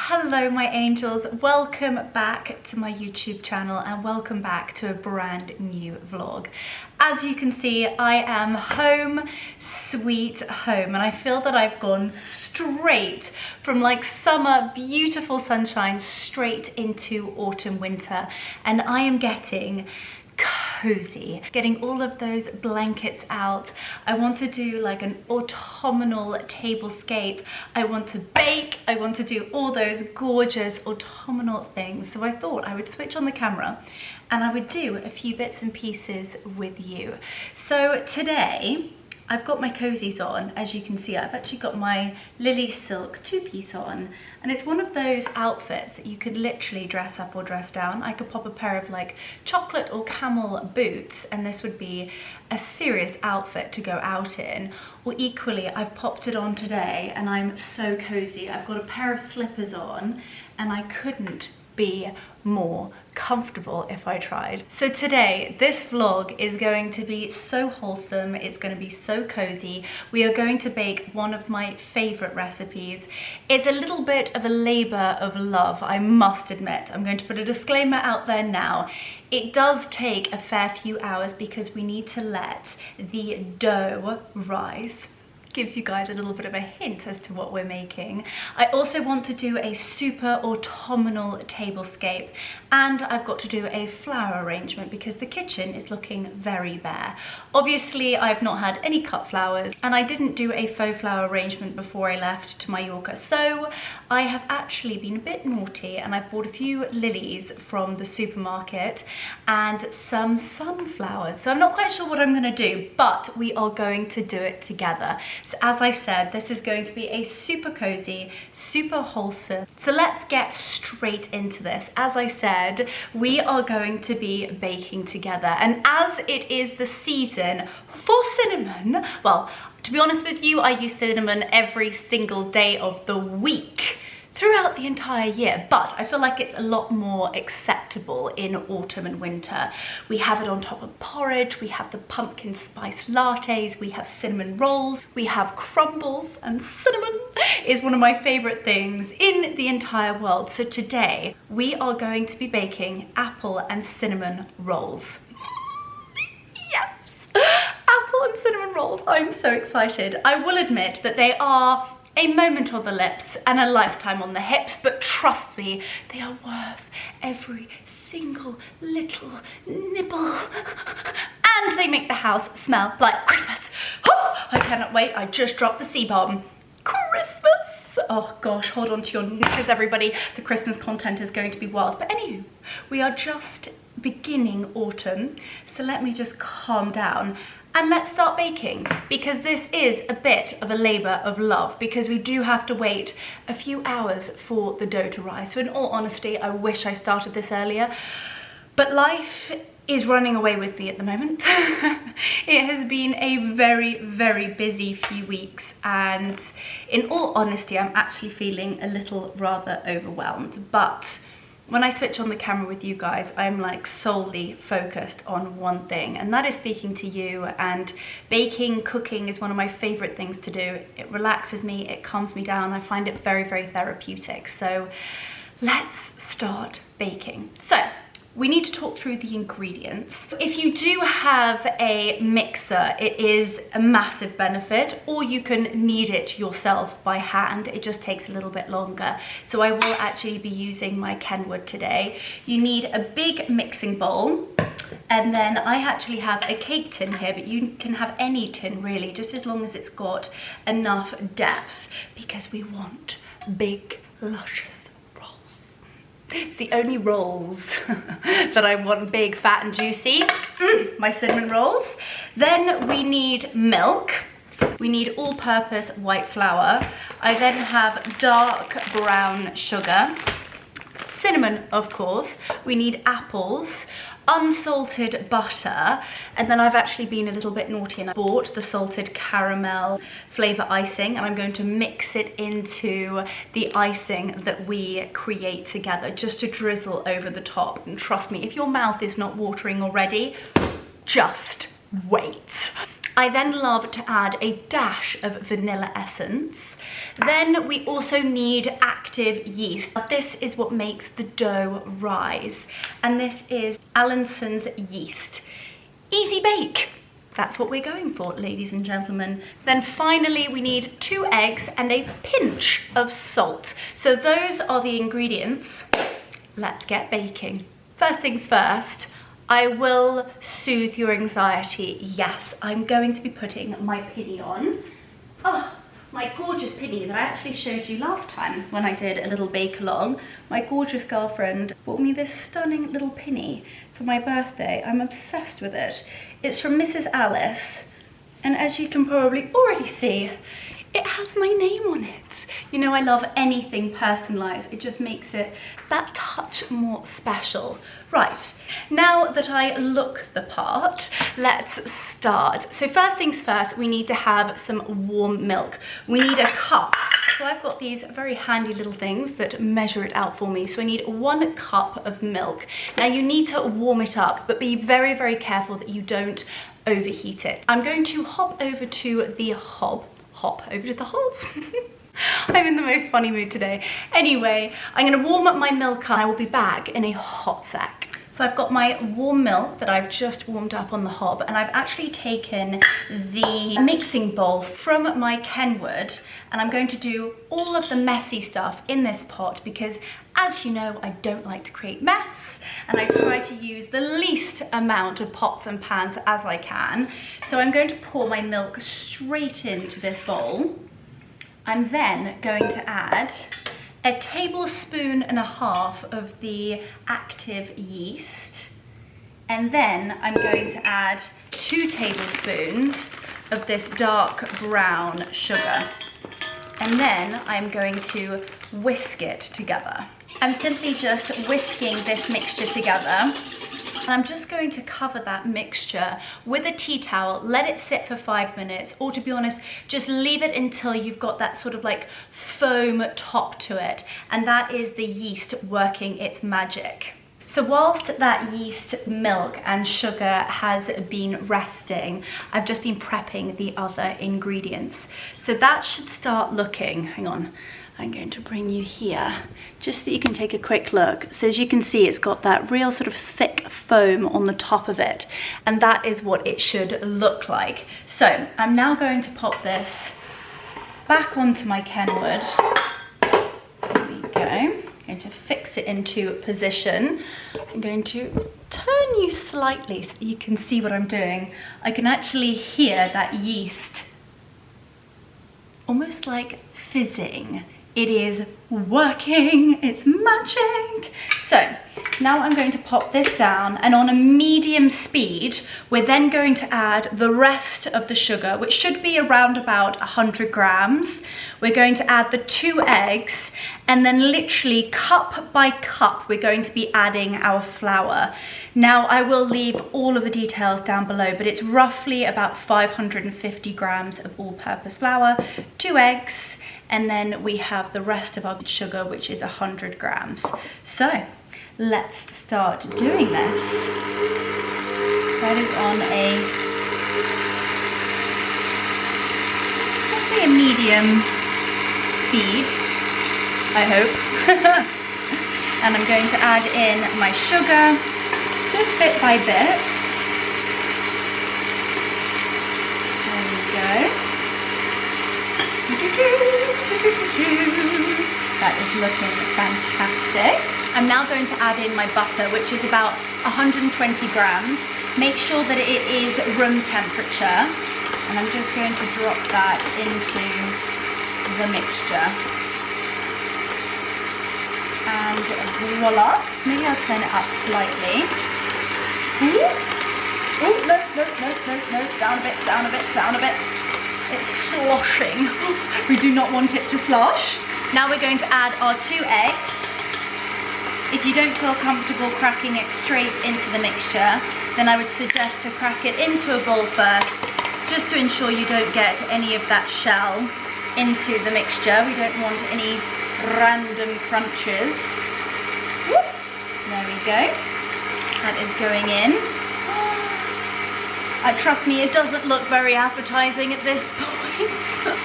Hello my angels, welcome back to my YouTube channel and welcome back to a brand new vlog. As you can see, I am home sweet home and I feel that I've gone straight from like summer, beautiful sunshine straight into autumn, winter, and I am getting cozy, getting all of those blankets out. I want to do like an autumnal tablescape. I want to bake. I want to do all those gorgeous autumnal things. So I thought I would switch on the camera and I would do a few bits and pieces with you. So today I've got my cozies on. As you can see, I've actually got my Lily Silk two-piece on, and it's one of those outfits that you could literally dress up or dress down. I could pop a pair of like chocolate or camel boots and this would be a serious outfit to go out in. Or equally, I've popped it on today and I'm so cozy. I've got a pair of slippers on and I couldn't be more comfortable if I tried. So today, this vlog is going to be so wholesome, it's going to be so cozy. We are going to bake one of my favorite recipes. It's a little bit of a labor of love, I must admit. I'm going to put a disclaimer out there now. It does take a fair few hours because we need to let the dough rise. Gives you guys a little bit of a hint as to what we're making. I also want to do a super autumnal tablescape and I've got to do a flower arrangement because the kitchen is looking very bare. Obviously I've not had any cut flowers and I didn't do a faux flower arrangement before I left to Mallorca, so I have actually been a bit naughty and I've bought a few lilies from the supermarket and some sunflowers. So I'm not quite sure what I'm going to do, but we are going to do it together. So as I said, this is going to be a super cozy, super wholesome. So let's get straight into this. As I said, we are going to be baking together. And as it is the season for cinnamon, well, to be honest with you, I use cinnamon every single day of the week throughout the entire year, but I feel like it's a lot more acceptable in autumn and winter. We have it on top of porridge, we have the pumpkin spice lattes, we have cinnamon rolls, we have crumbles, and cinnamon is one of my favorite things in the entire world. So today we are going to be baking apple and cinnamon rolls. Yes, apple and cinnamon rolls. I'm so excited. I will admit that they are a moment on the lips and a lifetime on the hips, but trust me, they are worth every single little nibble. And they make the house smell like Christmas. Oh, I cannot wait, I just dropped the C-bomb. Christmas! Oh gosh, hold on to your knickers everybody. The Christmas content is going to be wild. But anywho, we are just beginning autumn, so let me just calm down. And let's start baking, because this is a bit of a labor of love because we do have to wait a few hours for the dough to rise. So in all honesty, I wish I started this earlier, but life is running away with me at the moment. It has been a very, very busy few weeks, and in all honesty, I'm actually feeling a little rather overwhelmed. But when I switch on the camera with you guys, I'm like solely focused on one thing, and that is speaking to you. And baking, cooking is one of my favorite things to do. It relaxes me, it calms me down. I find it very, very therapeutic. So let's start baking. So we need to talk through the ingredients. If you do have a mixer, it is a massive benefit, or you can knead it yourself by hand. It just takes a little bit longer. So I will actually be using my Kenwood today. You need a big mixing bowl, and then I actually have a cake tin here, but you can have any tin really, just as long as it's got enough depth, because we want big, luscious. It's the only rolls that I want big, fat and juicy. My cinnamon rolls. Then we need milk. We need all-purpose white flour. I then have dark brown sugar. Cinnamon, of course. We need apples. Unsalted butter, and then I've actually been a little bit naughty and I bought the salted caramel flavor icing, and I'm going to mix it into the icing that we create together, just to drizzle over the top. And trust me, if your mouth is not watering already, just wait. I then love to add a dash of vanilla essence. Then we also need active yeast. This is what makes the dough rise. And this is Allinson's yeast. Easy bake. That's what we're going for, ladies and gentlemen. Then finally, we need 2 eggs and a pinch of salt. So those are the ingredients. Let's get baking. First things first, I will soothe your anxiety. Yes, I'm going to be putting my pinny on. Oh, my gorgeous pinny that I actually showed you last time when I did a little bake along. My gorgeous girlfriend bought me this stunning little pinny for my birthday. I'm obsessed with it. It's from Mrs. Alice, and as you can probably already see, it has my name on it. You know, I love anything personalized. It just makes it that touch more special. Right, now that I look the part, let's start. So first things first, we need to have some warm milk. We need a cup. So I've got these very handy little things that measure it out for me. So I need 1 cup of milk. Now you need to warm it up, but be very, very careful that you don't overheat it. I'm going to hop over to the hob. I'm in the most funny mood today. Anyway, I'm gonna warm up my milk and I will be back in a hot sec. So I've got my warm milk that I've just warmed up on the hob, and I've actually taken the mixing bowl from my Kenwood, and I'm going to do all of the messy stuff in this pot because, as you know, I don't like to create mess, and I try to use the least amount of pots and pans as I can. So I'm going to pour my milk straight into this bowl. I'm then going to add 1.5 tablespoons of the active yeast, and then I'm going to add 2 tablespoons of this dark brown sugar, and then I'm going to whisk it together. I'm simply just whisking this mixture together. And I'm just going to cover that mixture with a tea towel, let it sit for 5 minutes, or to be honest, just leave it until you've got that sort of like foam top to it. And that is the yeast working its magic. So whilst that yeast, milk and sugar has been resting, I've just been prepping the other ingredients. So that should start looking, hang on. I'm going to bring you here just so that you can take a quick look. So as you can see, it's got that real sort of thick foam on the top of it, and that is what it should look like. So I'm now going to pop this back onto my Kenwood. There we go. I'm going to fix it into position. I'm going to turn you slightly so that you can see what I'm doing. I can actually hear that yeast almost like fizzing. It is working, it's magic. So now I'm going to pop this down, and on a medium speed, we're then going to add the rest of the sugar, which should be around about 100 grams. We're going to add the 2 eggs, and then literally cup by cup, we're going to be adding our flour. Now I will leave all of the details down below, but it's roughly about 550 grams of all-purpose flour, 2 eggs, and then we have the rest of our sugar, which is 100 grams. So let's start doing this. So that is on let's say a medium speed, I hope. And I'm going to add in my sugar, just bit by bit. There we go. That is looking fantastic. I'm now going to add in my butter, which is about 120 grams. Make sure that it is room temperature. And I'm just going to drop that into the mixture. And voila. Maybe I'll turn it up slightly. Ooh. Ooh, no. Down a bit, down a bit, down a bit. It's sloshing. We do not want it to slosh. Now we're going to add our 2 eggs. If you don't feel comfortable cracking it straight into the mixture, then I would suggest to crack it into a bowl first, just to ensure you don't get any of that shell into the mixture. We don't want any random crunches. Whoop. There we go. That is going in. Trust me, it doesn't look very appetizing at this point.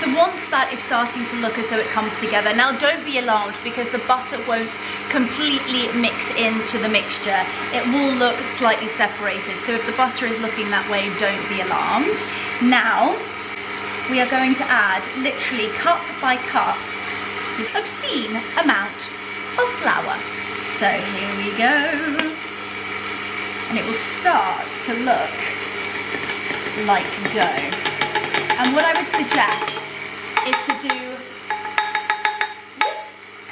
So once that is starting to look as though it comes together, now don't be alarmed because the butter won't completely mix into the mixture. It will look slightly separated. So if the butter is looking that way, don't be alarmed. Now, we are going to add literally cup by cup an obscene amount of flour. So here we go. And it will start to look like dough. And what I would suggest is to do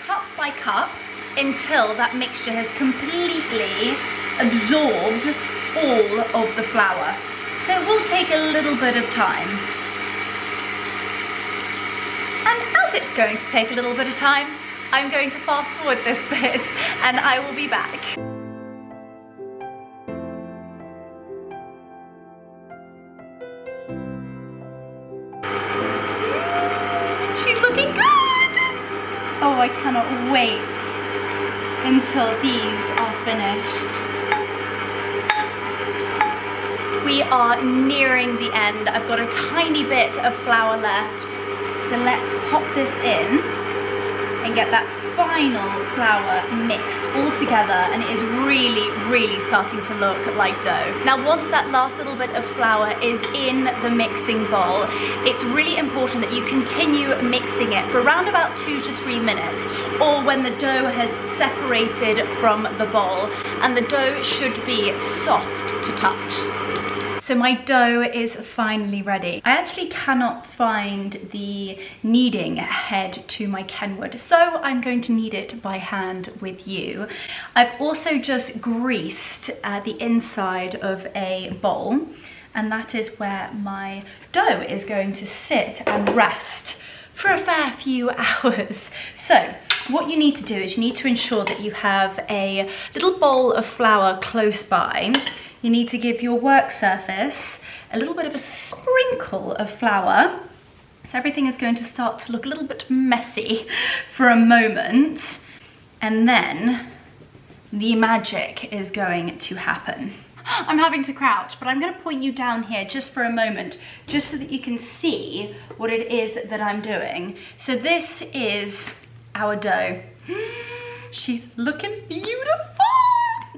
cup by cup until that mixture has completely absorbed all of the flour. So it will take a little bit of time. And as it's going to take a little bit of time, I'm going to fast forward this bit and I will be back. She's looking good! Oh, I cannot wait until these are finished. We are nearing the end. I've got a tiny bit of flour left. So let's pop this in and get that final flour mixed all together, and it is really starting to look like dough. Now once that last little bit of flour is in the mixing bowl, it's really important that you continue mixing it for around about 2 to 3 minutes, or when the dough has separated from the bowl, and the dough should be soft to touch. So my dough is finally ready. I actually cannot find the kneading head to my Kenwood, so I'm going to knead it by hand with you. I've also just greased the inside of a bowl, and that is where my dough is going to sit and rest for a fair few hours. So what you need to do is you need to ensure that you have a little bowl of flour close by. You need to give your work surface a little bit of a sprinkle of flour. So everything is going to start to look a little bit messy for a moment. And then the magic is going to happen. I'm having to crouch, but I'm going to point you down here just for a moment, just so that you can see what it is that I'm doing. So this is our dough. She's looking beautiful.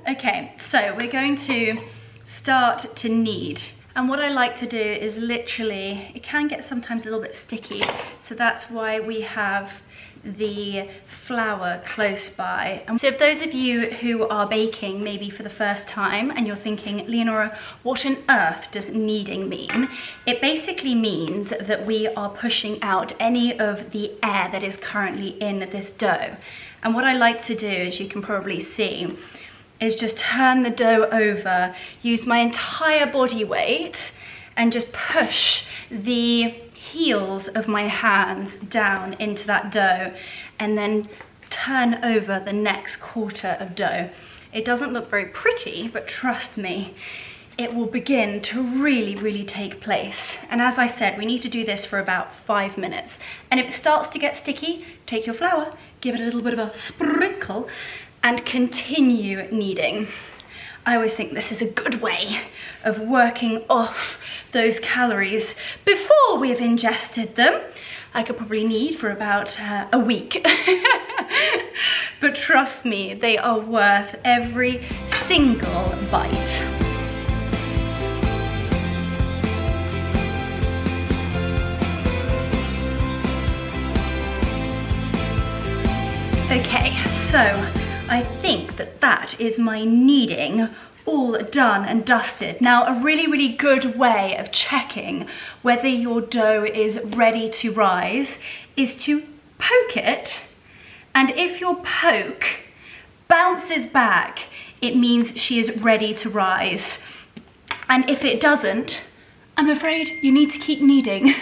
Okay, so we're going to start to knead. And what I like to do is literally, it can get sometimes a little bit sticky, so that's why we have the flour close by. And so if those of you who are baking maybe for the first time and you're thinking, Leonora, what on earth does kneading mean? It basically means that we are pushing out any of the air that is currently in this dough. And what I like to do, as you can probably see, is just turn the dough over, use my entire body weight, and just push the heels of my hands down into that dough, and then turn over the next quarter of dough. It doesn't look very pretty, but trust me, it will begin to really take place. And as I said, we need to do this for about 5 minutes. And if it starts to get sticky, take your flour, give it a little bit of a sprinkle, and continue kneading. I always think this is a good way of working off those calories before we've ingested them. I could probably knead for about a week. But trust me, they are worth every single bite. Okay, so I think that is my kneading all done and dusted. Now, a really good way of checking whether your dough is ready to rise is to poke it, and if your poke bounces back, it means she is ready to rise. And if it doesn't, I'm afraid you need to keep kneading.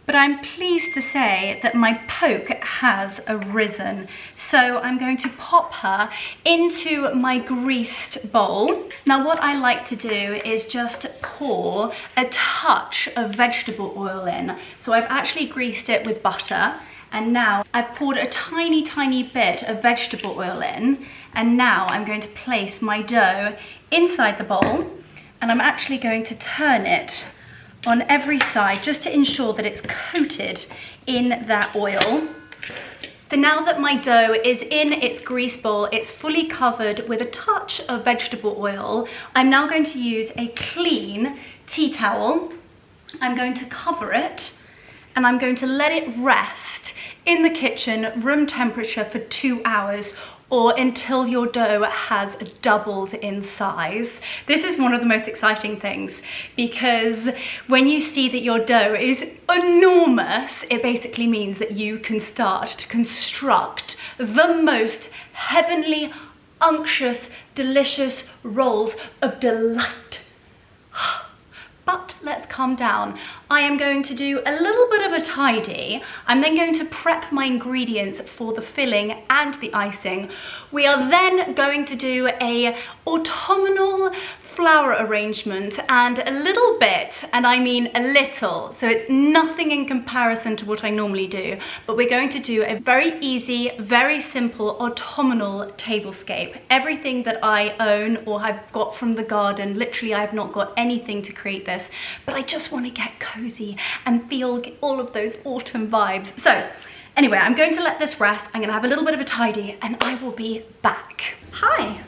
But I'm pleased to say that my poke has arisen. So I'm going to pop her into my greased bowl. Now what I like to do is just pour a touch of vegetable oil in. So I've actually greased it with butter, and now I've poured a tiny bit of vegetable oil in, and now I'm going to place my dough inside the bowl, and I'm actually going to turn it on every side just to ensure that it's coated in that oil. So now that my dough is in its grease bowl, it's fully covered with a touch of vegetable oil, I'm now going to use a clean tea towel. I'm going to cover it and I'm going to let it rest in the kitchen, room temperature, for 2 hours, or until your dough has doubled in size. This is one of the most exciting things, because when you see that your dough is enormous, it basically means that you can start to construct the most heavenly, unctuous, delicious rolls of delight. But let's calm down. I am going to do a little bit of a tidy. I'm then going to prep my ingredients for the filling and the icing. We are then going to do a autumnal flower arrangement and a little bit, and I mean a little, so it's nothing in comparison to what I normally do, but we're going to do a very easy, very simple autumnal tablescape. Everything that I own or I've got from the garden, literally I've not got anything to create this, but I just want to get cozy and feel all of those autumn vibes. So anyway, I'm going to let this rest. I'm going to have a little bit of a tidy and I will be back. Hi.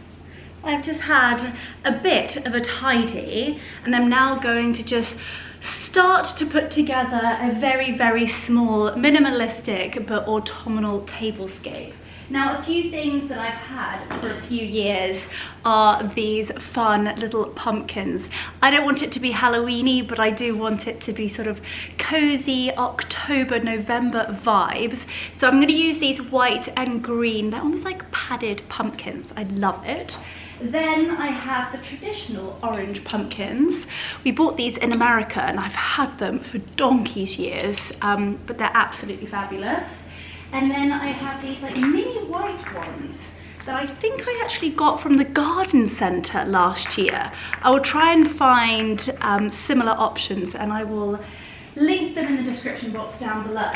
I've just had a bit of a tidy and I'm now going to just start to put together a very, very small, minimalistic but autumnal tablescape. Now, a few things that I've had for a few years are these fun little pumpkins. I don't want it to be Halloween-y, but I do want it to be sort of cozy October, November vibes. So I'm going to use these white and green, they're almost like padded pumpkins. I love it. Then I have the traditional orange pumpkins. We bought these in America and I've had them for donkey's years, but they're absolutely fabulous. And then I have these like mini white ones that I think I actually got from the garden centre last year. I will try and find similar options and I will link them in the description box down below.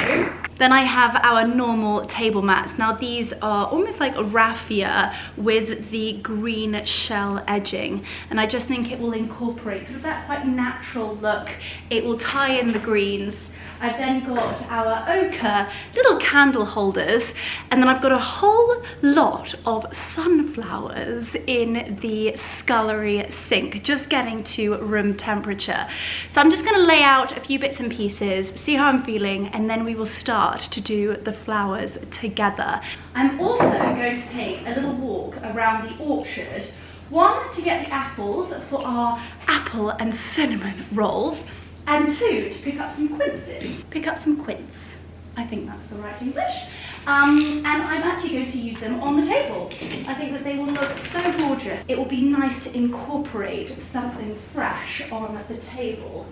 Then I have our normal table mats. Now these are almost like a raffia with the green shell edging, and I just think it will incorporate sort of that quite natural look. It will tie in the greens. I've then got our ochre little candle holders, and then I've got a whole lot of sunflowers in the scullery sink, just getting to room temperature. So I'm just gonna lay out a few bits and pieces, see how I'm feeling, and then we will start to do the flowers together. I'm also going to take a little walk around the orchard, one, to get the apples for our apple and cinnamon rolls, and two, to pick up some quinces. Pick up some quince. I think that's the right English. And I'm actually going to use them on the table. I think that they will look so gorgeous. It will be nice to incorporate something fresh on the table.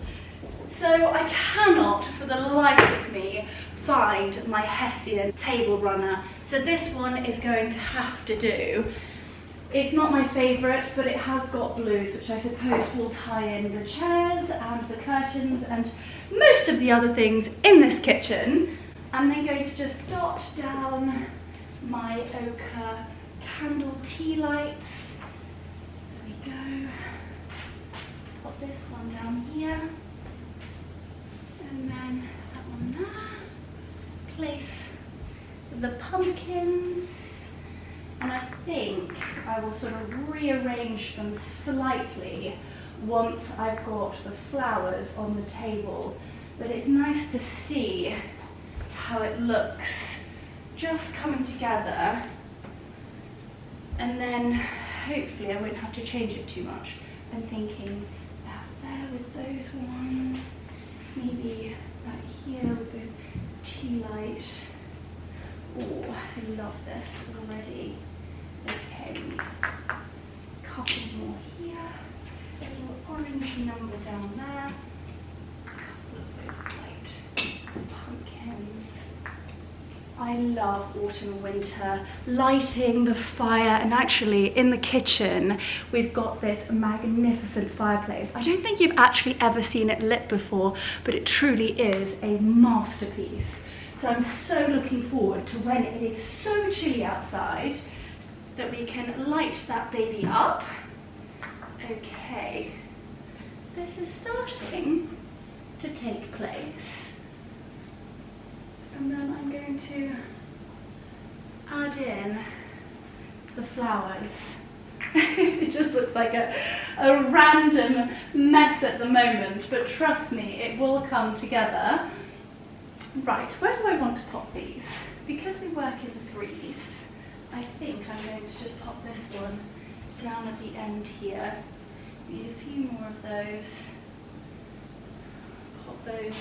So I cannot, for the life of me, find my Hessian table runner. So this one is going to have to do. It's not my favourite, but it has got blues, which I suppose will tie in the chairs and the curtains and most of the other things in this kitchen. I'm then going to just dot down my ochre candle tea lights. There we go. Put this one down here. And then that one there. Place the pumpkins. And I think I will sort of rearrange them slightly once I've got the flowers on the table. But it's nice to see how it looks just coming together. And then hopefully I won't have to change it too much. I'm thinking about there with those ones. Maybe right here with the tea light. Oh, I love this already. Okay, couple more here. A little orange number down there. A couple of those white pumpkins. I love autumn and winter, lighting the fire, and actually in the kitchen we've got this magnificent fireplace. I don't think you've actually ever seen it lit before, but it truly is a masterpiece. So I'm so looking forward to when it is so chilly outside that we can light that baby up. Okay, this is starting to take place. And then I'm going to add in the flowers. It just looks like a random mess at the moment, but trust me, it will come together. Right, where do I want to pop these? Because we work in threes, I think I'm going to just pop this one down at the end here. Need a few more of those. Pop those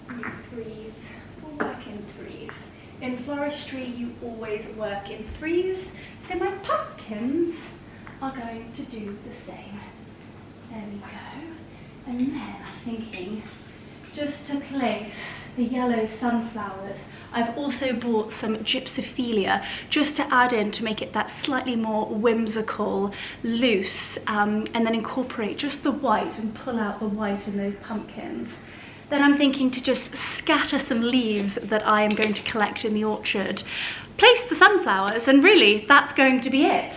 in threes. We'll work in threes. In floristry, you always work in threes, so my pumpkins are going to do the same. There we go. And then I'm thinking, just to place the yellow sunflowers, I've also bought some gypsophilia just to add in to make it that slightly more whimsical, loose, and then incorporate just the white and pull out the white in those pumpkins. Then I'm thinking to just scatter some leaves that I am going to collect in the orchard, place the sunflowers, and really that's going to be it.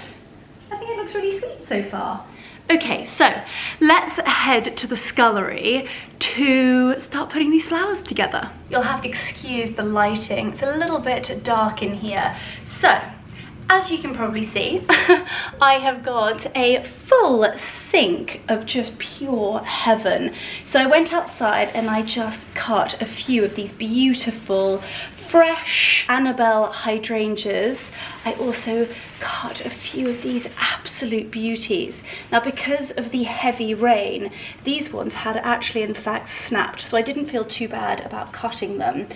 I think it looks really sweet so far. Okay, so let's head to the scullery to start putting these flowers together. You'll have to excuse the lighting, it's a little bit dark in here. So, as you can probably see, I have got a full sink of just pure heaven. So I went outside and I just cut a few of these beautiful fresh Annabelle hydrangeas. I also cut a few of these absolute beauties. Now, because of the heavy rain, these ones had actually in fact snapped, so I didn't feel too bad about cutting them.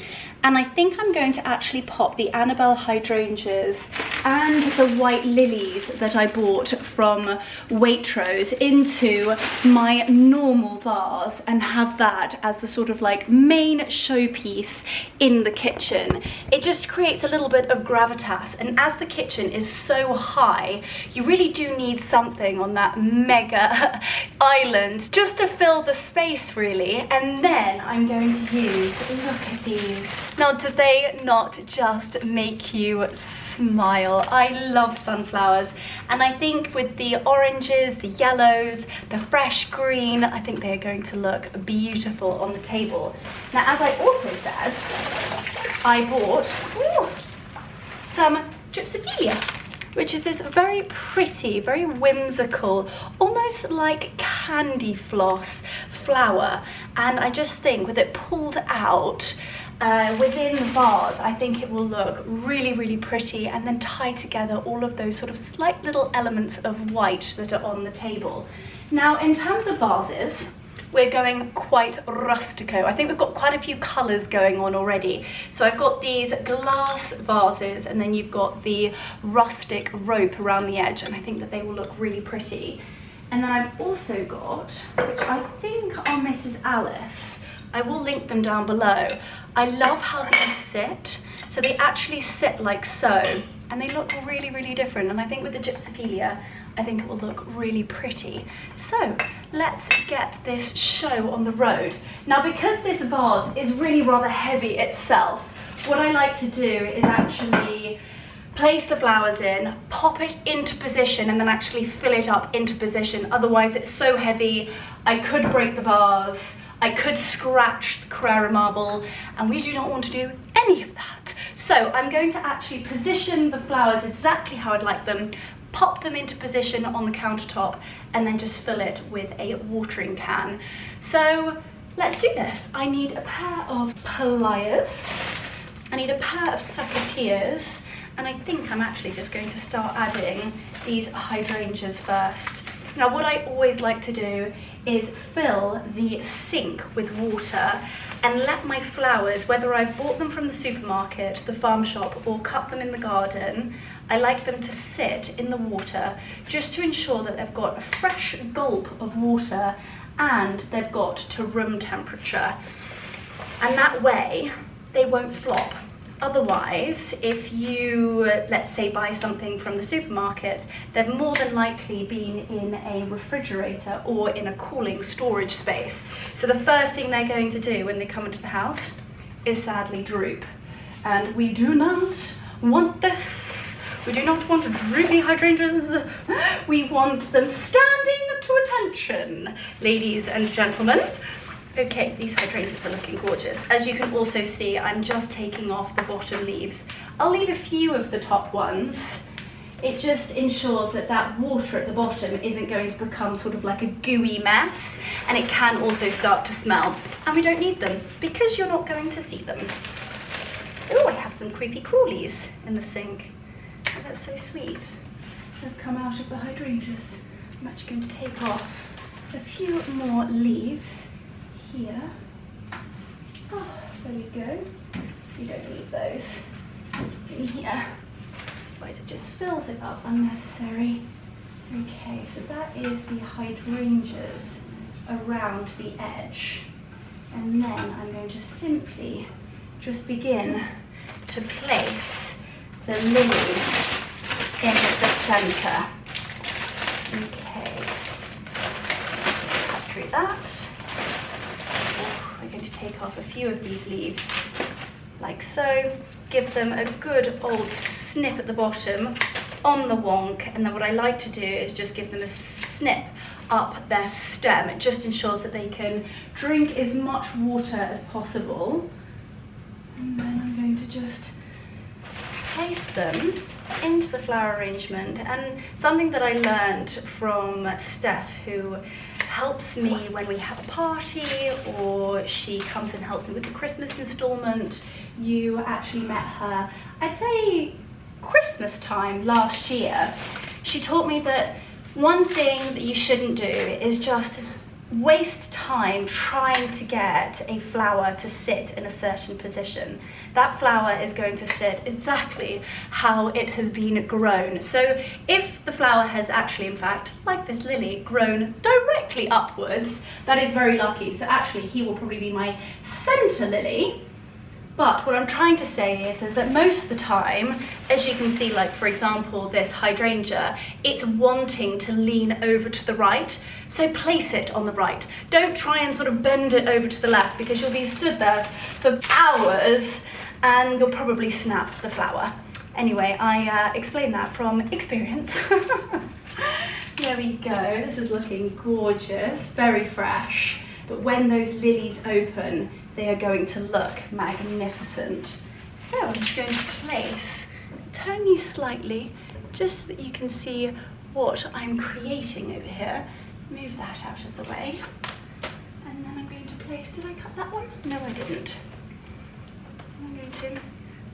And I think I'm going to actually pop the Annabelle hydrangeas and the white lilies that I bought from Waitrose into my normal vase and have that as the sort of like main showpiece in the kitchen. It just creates a little bit of gravitas, and as the kitchen is so high, you really do need something on that mega island just to fill the space really. And then I'm going to use, look at these. Now, do they not just make you smile? I love sunflowers, and I think with the oranges, the yellows, the fresh green, I think they're going to look beautiful on the table. Now, as I also said, I bought some gypsophilia, which is this very pretty, very whimsical, almost like candy floss flower. And I just think with it pulled out within the vase, I think it will look really, really pretty, and then tie together all of those sort of slight little elements of white that are on the table. Now, in terms of vases, we're going quite rustico. I think we've got quite a few colours going on already. So I've got these glass vases, and then you've got the rustic rope around the edge, and I think that they will look really pretty. And then I've also got, which I think are Mrs. Alice, I will link them down below. I love how these sit. So they actually sit like so, and they look really, really different. And I think with the gypsophilia, I think it will look really pretty. So let's get this show on the road. Now, because this vase is really rather heavy itself, what I like to do is actually place the flowers in, pop it into position, and then actually fill it up into position. Otherwise, it's so heavy, I could break the vase, I could scratch the Carrara marble, and we do not want to do any of that. So I'm going to actually position the flowers exactly how I'd like them, pop them into position on the countertop, and then just fill it with a watering can. So let's do this. I need a pair of pliers, I need a pair of secateurs, and I think I'm actually just going to start adding these hydrangeas first. Now, what I always like to do is fill the sink with water and let my flowers, whether I've bought them from the supermarket, the farm shop, or cut them in the garden, I like them to sit in the water just to ensure that they've got a fresh gulp of water and they've got to room temperature. And that way they won't flop. Otherwise, if you, let's say, buy something from the supermarket, they've more than likely been in a refrigerator or in a cooling storage space. So the first thing they're going to do when they come into the house is sadly droop. And we do not want this. We do not want droopy hydrangeas. We want them standing to attention, ladies and gentlemen. Okay, these hydrangeas are looking gorgeous. As you can also see, I'm just taking off the bottom leaves. I'll leave a few of the top ones. It just ensures that that water at the bottom isn't going to become sort of like a gooey mess, and it can also start to smell. And we don't need them because you're not going to see them. Oh, I have some creepy crawlies in the sink. Oh, that's so sweet. They've come out of the hydrangeas. I'm actually going to take off a few more leaves here. Oh, there we go. You don't need those in here. Otherwise it just fills it up unnecessary. Okay, so that is the hydrangeas around the edge. And then I'm going to simply just begin to place the lilies in the center. Okay, cut through that. We're going to take off a few of these leaves, like so. Give them a good old snip at the bottom on the wonk, and then what I like to do is just give them a snip up their stem. It just ensures that they can drink as much water as possible. And then I'm going to just place them into the flower arrangement. And something that I learned from Steph, who helps me when we have a party, or she comes and helps me with the Christmas installment. You actually met her, I'd say Christmas time last year. She taught me that one thing that you shouldn't do is just waste time trying to get a flower to sit in a certain position. That flower is going to sit exactly how it has been grown. So if the flower has actually, in fact, like this lily, grown directly upwards, that is very lucky. So actually he will probably be my center lily. But what I'm trying to say is that most of the time, as you can see, like for example, this hydrangea, it's wanting to lean over to the right. So place it on the right. Don't try and sort of bend it over to the left, because you'll be stood there for hours and you'll probably snap the flower. Anyway, I explained that from experience. There we go. This is looking gorgeous, very fresh. But when those lilies open, they are going to look magnificent. So I'm just going to place, turn you slightly, just so that you can see what I'm creating over here. Move that out of the way. And then I'm going to place, did I cut that one? No, I didn't. I'm going to,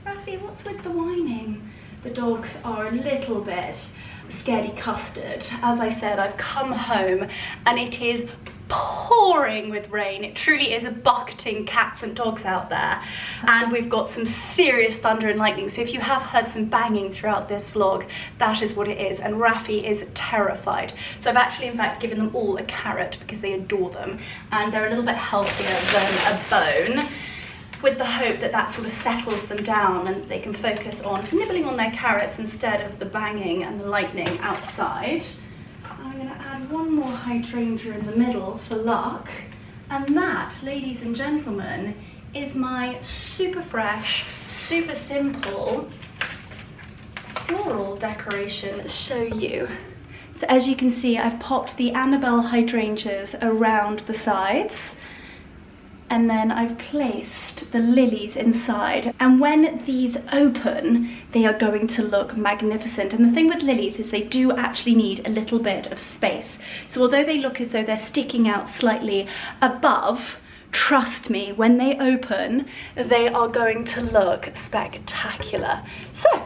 Rafi, what's with the whining? The dogs are a little bit scaredy custard. As I said, I've come home and it is pouring with rain. It truly is a bucketing cats and dogs out there, and we've got some serious thunder and lightning. So if you have heard some banging throughout this vlog, that is what it is, and Rafi is terrified. So I've actually in fact given them all a carrot because they adore them, and they're a little bit healthier than a bone, with the hope that that sort of settles them down and they can focus on nibbling on their carrots instead of the banging and the lightning outside. I'm going to add one more hydrangea in the middle for luck, and that, ladies and gentlemen, is my super fresh, super simple floral decoration. Let's show you. So as you can see, I've popped the Annabelle hydrangeas around the sides, and then I've placed the lilies inside. And when these open, they are going to look magnificent. And the thing with lilies is they do actually need a little bit of space. So although they look as though they're sticking out slightly above, trust me, when they open, they are going to look spectacular. So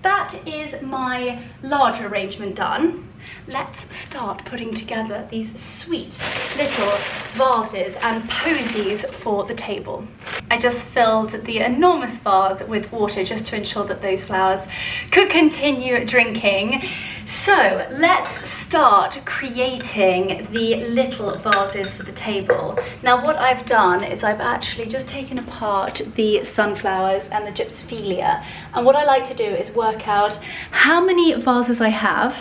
that is my large arrangement done. Let's start putting together these sweet little vases and posies for the table. I just filled the enormous vase with water just to ensure that those flowers could continue drinking. So let's start creating the little vases for the table. Now what I've done is I've actually just taken apart the sunflowers and the gypsophilia, and what I like to do is work out how many vases I have.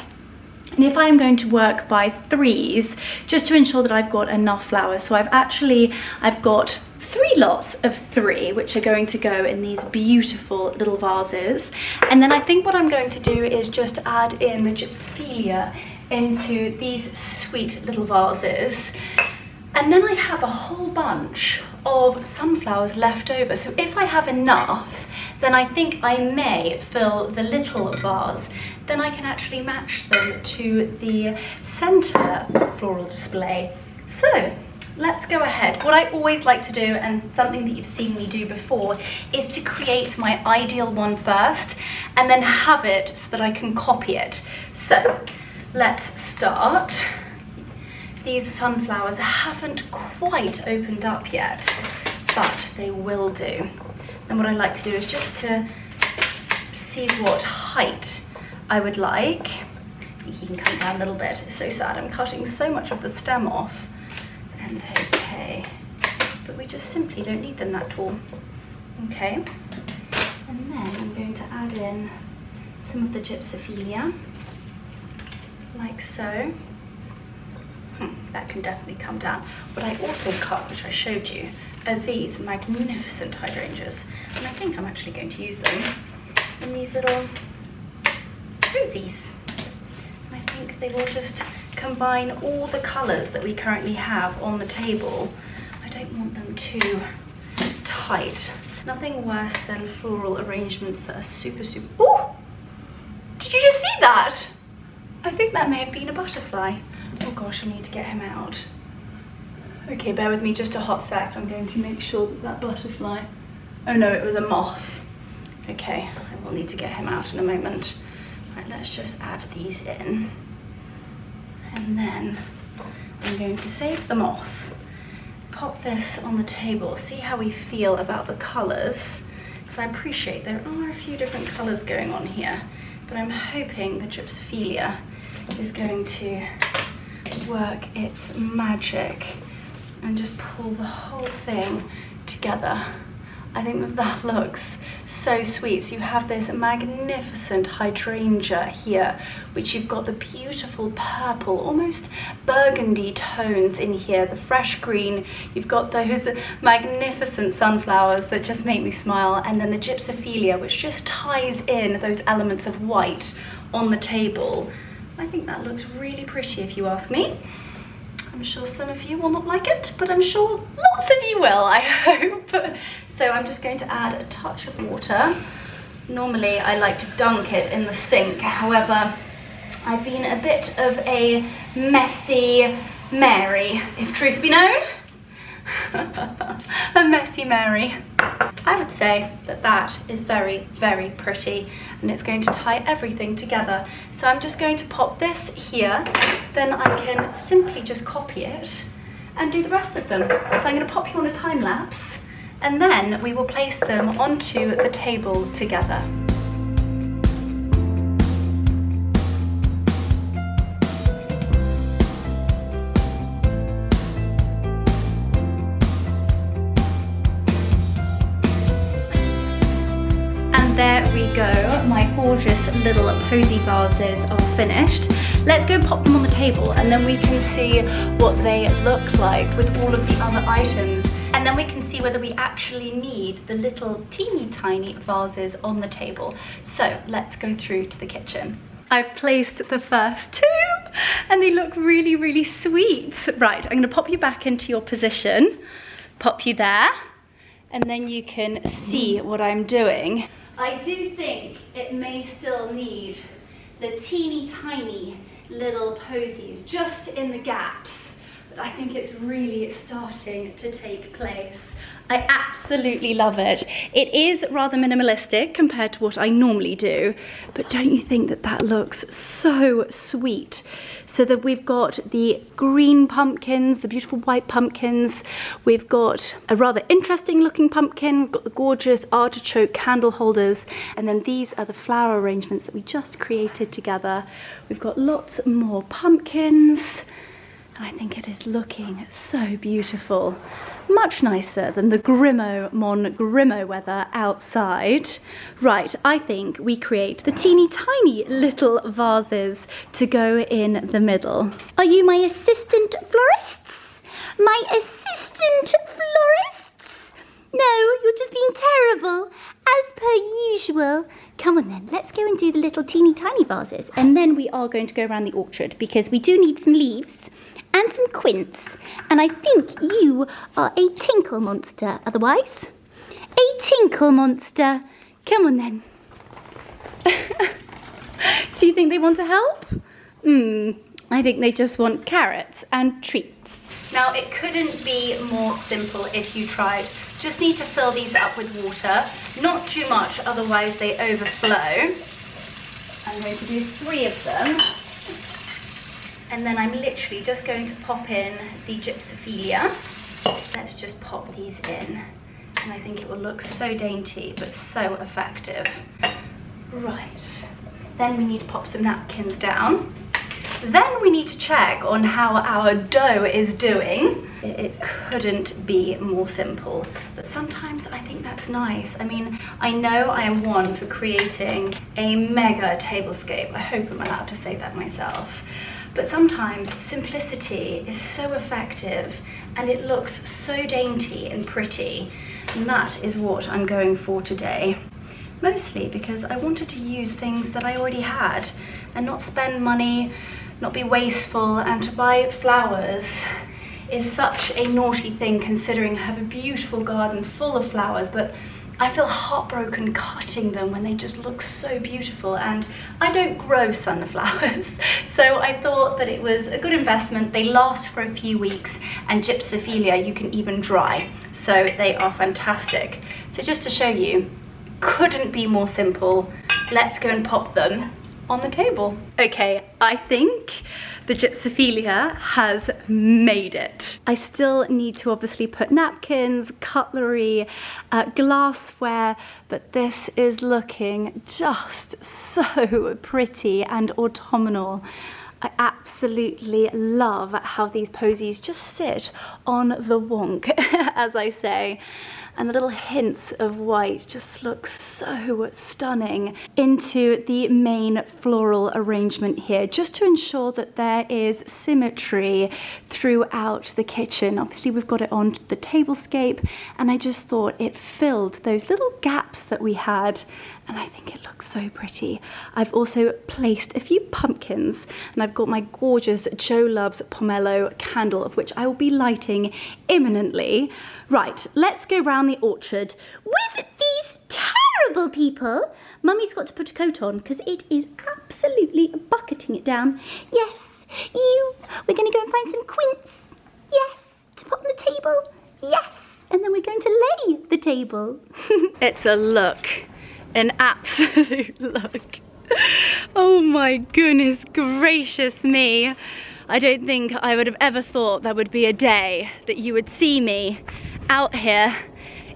And if I'm going to work by threes, just to ensure that I've got enough flowers. So I've got 3 lots of 3, which are going to go in these beautiful little vases. And then I think what I'm going to do is just add in the gypsophilia into these sweet little vases. And then I have a whole bunch of sunflowers left over. So if I have enough, then I think I may fill the little vase. Then I can actually match them to the center floral display. So let's go ahead. What I always like to do, and something that you've seen me do before, is to create my ideal one first and then have it so that I can copy it. So let's start. These sunflowers haven't quite opened up yet, but they will do. And what I like to do is just to see what height I would like. You can come down a little bit. It's so sad, I'm cutting so much of the stem off. And okay, but we just simply don't need them that tall. Okay, and then I'm going to add in some of the gypsophilia, like so. That can definitely come down. What I also cut, which I showed you, are these magnificent hydrangeas. And I think I'm actually going to use them in these little posies. I think they will just combine all the colours that we currently have on the table. I don't want them too tight. Nothing worse than floral arrangements that are super... Ooh! Did you just see that? I think that may have been a butterfly. Oh gosh, I need to get him out. Okay, bear with me just a hot sec. I'm going to make sure that that butterfly... Oh no, it was a moth. Okay, I will need to get him out in a moment. Right, let's just add these in. And then I'm going to save the moth. Pop this on the table, see how we feel about the colours. Because I appreciate there are a few different colours going on here, but I'm hoping the gypsophilia is going to work its magic and just pull the whole thing together. I think that that looks so sweet. So you have this magnificent hydrangea here, which you've got the beautiful purple, almost burgundy tones in here, the fresh green. You've got those magnificent sunflowers that just make me smile, and then the gypsophilia, which just ties in those elements of white on the table. I think that looks really pretty if you ask me. I'm sure some of you will not like it, but I'm sure lots of you will, I hope. So I'm just going to add a touch of water. Normally I like to dunk it in the sink, however, I've been a bit of a messy Mary, if truth be known. A messy Mary. I would say that that is very, very pretty, and it's going to tie everything together. So I'm just going to pop this here, then I can simply just copy it and do the rest of them. So I'm going to pop you on a time lapse, and then we will place them onto the table together. There we go, my gorgeous little posy vases are finished. Let's go pop them on the table, and then we can see what they look like with all of the other items. And then we can see whether we actually need the little teeny tiny vases on the table. So let's go through to the kitchen. I've placed the first 2 and they look really, really sweet. Right, I'm gonna pop you back into your position, pop you there, and then you can see what I'm doing. I do think it may still need the teeny tiny little posies just in the gaps, but I think it's really starting to take place. I absolutely love it. It is rather minimalistic compared to what I normally do, but don't you think that that looks so sweet? So that we've got the green pumpkins, the beautiful white pumpkins, we've got a rather interesting looking pumpkin, we've got the gorgeous artichoke candle holders, and then these are the flower arrangements that we just created together. We've got lots more pumpkins, and I think it is looking so beautiful. Much nicer than the Grimo Mon Grimo weather outside. Right, I think we create the teeny tiny little vases to go in the middle. Are you my assistant florists? My assistant florists? No, you're just being terrible, as per usual. Come on then, let's go and do the little teeny tiny vases. And then we are going to go around the orchard because we do need some leaves and some quince. And I think you are a tinkle monster otherwise. A tinkle monster. Come on then. Do you think they want to help? I think they just want carrots and treats. Now, it couldn't be more simple if you tried. Just need to fill these up with water, not too much, otherwise they overflow. I'm going to do 3 of them. And then I'm literally just going to pop in the gypsophilia. Let's just pop these in. And I think it will look so dainty, but so effective. Right, then we need to pop some napkins down. Then we need to check on how our dough is doing. It couldn't be more simple, but sometimes I think that's nice. I mean, I know I am one for creating a mega tablescape. I hope I'm allowed to say that myself. But sometimes simplicity is so effective and it looks so dainty and pretty. And that is what I'm going for today. Mostly because I wanted to use things that I already had and not spend money, not be wasteful, and to buy flowers is such a naughty thing considering I have a beautiful garden full of flowers, but I feel heartbroken cutting them when they just look so beautiful, and I don't grow sunflowers. So I thought that it was a good investment. They last for a few weeks, and gypsophilia you can even dry. So they are fantastic. So just to show you, couldn't be more simple. Let's go and pop them on the table. Okay, I think the gypsophilia has made it. I still need to obviously put napkins, cutlery, glassware, but this is looking just so pretty and autumnal. I absolutely love how these posies just sit on the wonk, as I say. And the little hints of white just look so stunning into the main floral arrangement here, just to ensure that there is symmetry throughout the kitchen. Obviously we've got it on the tablescape, and I just thought it filled those little gaps that we had, and I think it looks so pretty. I've also placed a few pumpkins, and I've got my gorgeous Joe Loves Pomelo candle, of which I will be lighting imminently. Right, let's go round the orchard with these terrible people. Mummy's got to put a coat on because it is absolutely bucketing it down. Yes, we're going to go and find some quince. Yes, to put on the table. Yes, and then we're going to lay the table. It's a look, an absolute look. Oh my goodness gracious me. I don't think I would have ever thought there would be a day that you would see me out here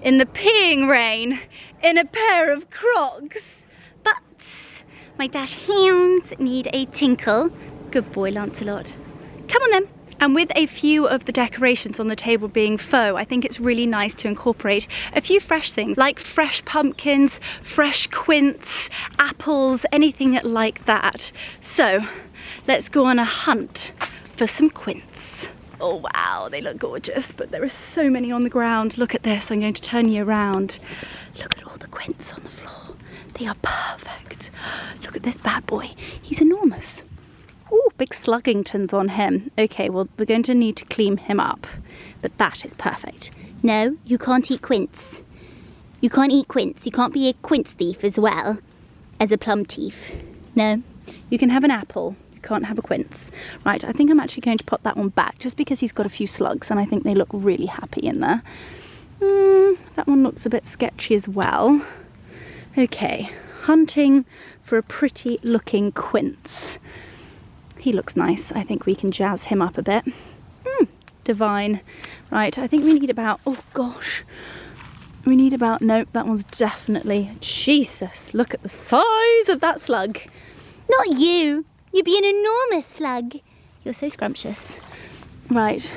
in the peeing rain in a pair of Crocs. But my dash hands need a tinkle. Good boy, Lancelot. Come on then. And with a few of the decorations on the table being faux, I think it's really nice to incorporate a few fresh things like fresh pumpkins, fresh quince, apples, anything like that. So let's go on a hunt for some quince. Oh wow, they look gorgeous, but there are so many on the ground. Look at this, I'm going to turn you around. Look at all the quince on the floor. They are perfect. Look at this bad boy, he's enormous. Oh, big sluggingtons on him. Okay, well, we're going to need to clean him up, but that is perfect. No, you can't eat quince. You can't eat quince. You can't be a quince thief as well as a plum thief. No. You can have an apple. You can't have a quince. Right, I think I'm actually going to put that one back just because he's got a few slugs and I think they look really happy in there. That one looks a bit sketchy as well. Okay, hunting for a pretty looking quince. He looks nice. I think we can jazz him up a bit. Divine. Right, I think we need about, oh gosh. We need about, nope, that one's definitely, Jesus, look at the size of that slug. Not you. You'd be an enormous slug. You're so scrumptious. Right,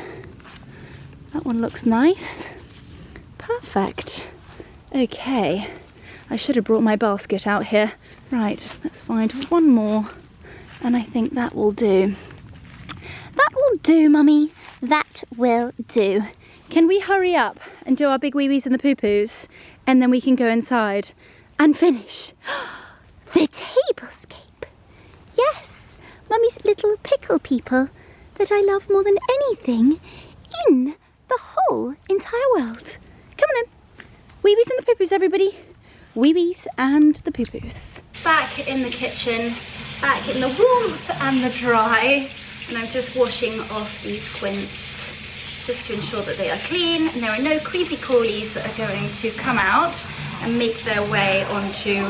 that one looks nice. Perfect. Okay, I should have brought my basket out here. Right, let's find one more. And I think that will do. That will do, Mummy. That will do. Can we hurry up and do our big wee-wees and the poo-poos, and then we can go inside and finish the tablescape? Yes, Mummy's little pickle people that I love more than anything in the whole entire world. Come on then. Wee-wees and the poo-poos, everybody. Wee-wees and the poo-poos. Back in the kitchen, back in the warmth and the dry, and I'm just washing off these quints just to ensure that they are clean and there are no creepy crawlies that are going to come out and make their way onto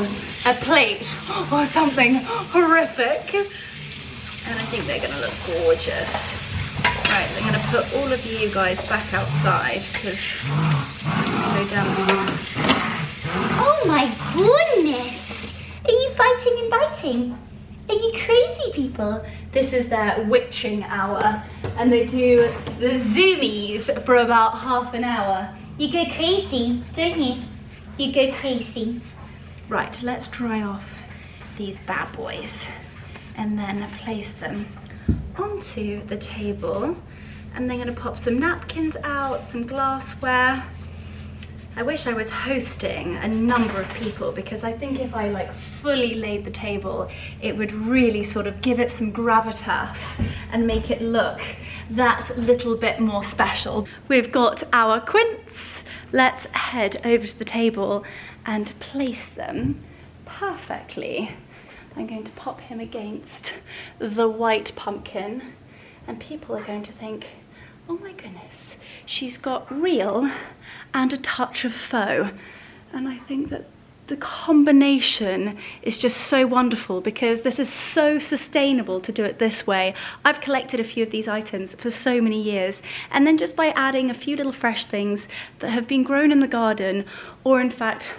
a plate or something horrific. And I think they're going to look gorgeous. Right, I'm going to put all of you guys back outside because go down. Oh my goodness! Are you fighting and biting? Are you crazy people? This is their witching hour and they do the zoomies for about half an hour. You go crazy, don't you? You go crazy. Right, let's dry off these bad boys and then place them onto the table. And then I'm going to pop some napkins out, some glassware. I wish I was hosting a number of people because I think if I like fully laid the table, it would really sort of give it some gravitas and make it look that little bit more special. We've got our quints. Let's head over to the table and place them perfectly. I'm going to pop him against the white pumpkin and people are going to think, oh my goodness, she's got real and a touch of faux. And I think that the combination is just so wonderful because this is so sustainable to do it this way. I've collected a few of these items for so many years, and then just by adding a few little fresh things that have been grown in the garden or in fact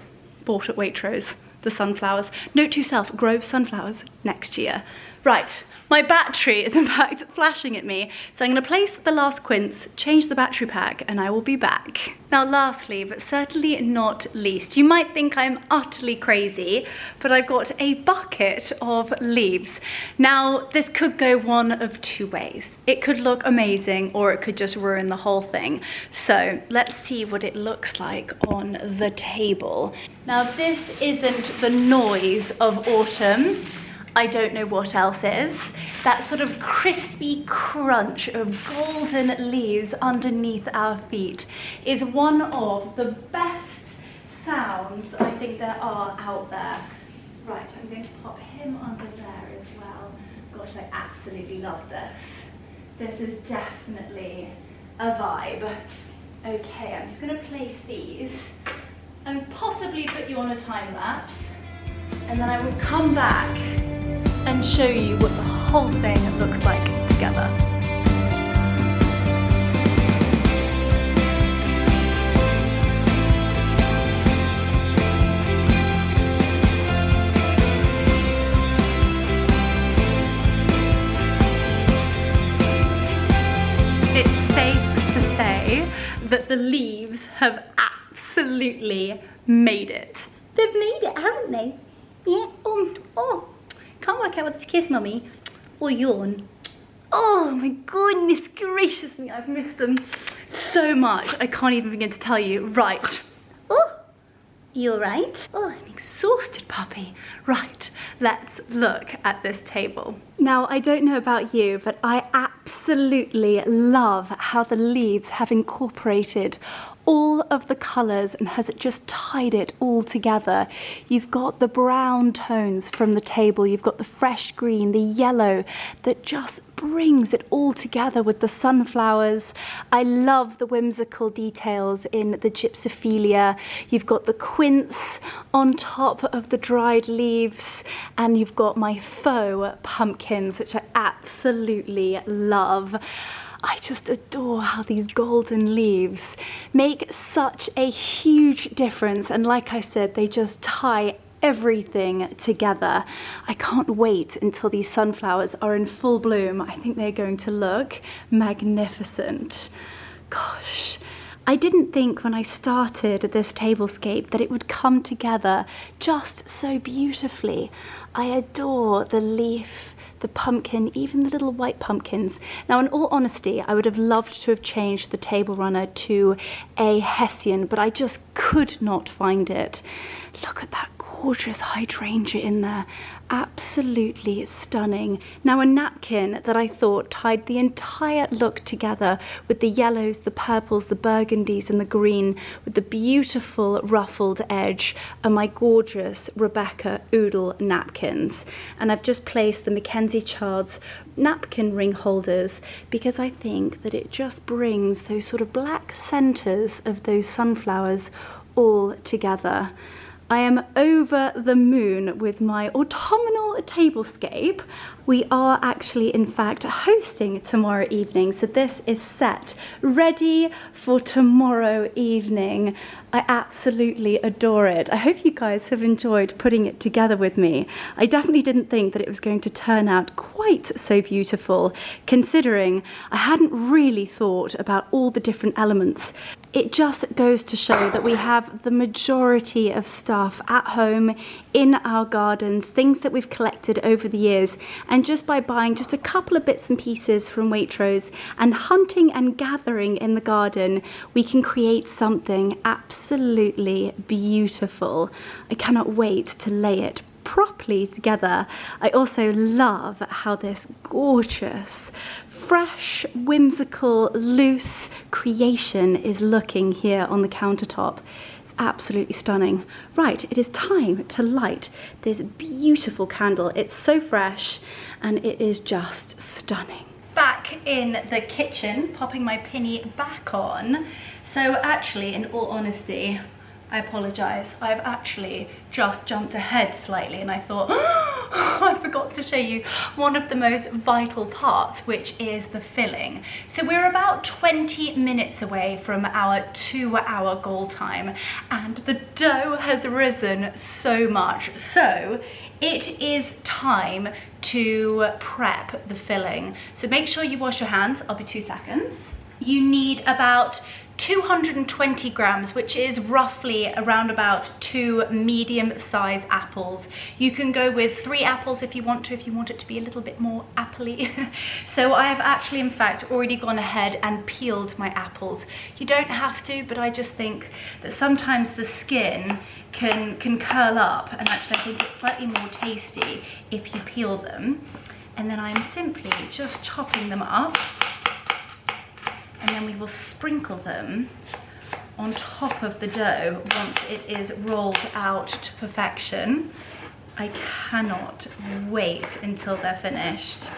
bought at Waitrose, the sunflowers. Note to self, grow sunflowers next year. Right. My battery is in fact flashing at me, so I'm going to place the last quints, change the battery pack, and I will be back. Now lastly, but certainly not least, you might think I'm utterly crazy, but I've got a bucket of leaves. Now this could go one of two ways. It could look amazing or it could just ruin the whole thing. So let's see what it looks like on the table. Now this isn't the noise of autumn. I don't know what else is. That sort of crispy crunch of golden leaves underneath our feet is one of the best sounds I think there are out there. Right, I'm going to pop him under there as well. Gosh, I absolutely love this. This is definitely a vibe. Okay, I'm just going to place these and possibly put you on a time lapse, and then I will come back and show you what the whole thing looks like together. It's safe to say that the leaves have absolutely made it. They've made it, haven't they? Yeah. Oh. Can't work out what to kiss, Mummy. Or yawn. Oh my goodness gracious me, I've missed them so much. I can't even begin to tell you. Right. Oh, you alright? Oh, I'm exhausted, puppy. Right, let's look at this table. Now, I don't know about you, but I absolutely love how the leaves have incorporated all of the colours and has it just tied it all together. You've got the brown tones from the table, you've got the fresh green, the yellow that just brings it all together with the sunflowers. I love the whimsical details in the gypsophilia. You've got the quince on top of the dried leaves, and you've got my faux pumpkins, which I absolutely love. I just adore how these golden leaves make such a huge difference, and like I said, they just tie everything together. I can't wait until these sunflowers are in full bloom. I think they're going to look magnificent. Gosh, I didn't think when I started this tablescape that it would come together just so beautifully. I adore the leaf, the pumpkin, even the little white pumpkins. Now, in all honesty, I would have loved to have changed the table runner to a Hessian, but I just could not find it. Look at that gorgeous hydrangea in there. Absolutely stunning. Now, a napkin that I thought tied the entire look together with the yellows, the purples, the burgundies and the green with the beautiful ruffled edge are my gorgeous Rebecca Oodle napkins. And I've just placed the Mackenzie Childs napkin ring holders because I think that it just brings those sort of black centers of those sunflowers all together. I am over the moon with my autumnal tablescape. We are actually, in fact, hosting tomorrow evening, so this is set, ready for tomorrow evening. I absolutely adore it. I hope you guys have enjoyed putting it together with me. I definitely didn't think that it was going to turn out quite so beautiful, considering I hadn't really thought about all the different elements. It just goes to show that we have the majority of stuff at home, in our gardens, things that we've collected over the years, and just by buying just a couple of bits and pieces from Waitrose and hunting and gathering in the garden, we can create something absolutely beautiful. I cannot wait to lay it properly together. I also love how this gorgeous, fresh, whimsical, loose creation is looking here on the countertop. It's absolutely stunning. Right, it is time to light this beautiful candle. It's so fresh and it is just stunning. Back in the kitchen, popping my pinny back on. So actually, in all honesty, I apologise. I've actually just jumped ahead slightly and I thought, oh, I forgot to show you one of the most vital parts, which is the filling. So we're about 20 minutes away from our 2-hour goal time and the dough has risen so much. So it is time to prep the filling. So make sure you wash your hands. I'll be 2 seconds. You need about 220 grams, which is roughly around about 2 medium-sized apples. You can go with 3 apples if you want it to be a little bit more appley. So I have actually, in fact, already gone ahead and peeled my apples. You don't have to, but I just think that sometimes the skin can curl up, and actually I think it's slightly more tasty if you peel them. And then I'm simply just chopping them up. And then we will sprinkle them on top of the dough once it is rolled out to perfection. I cannot wait until they're finished.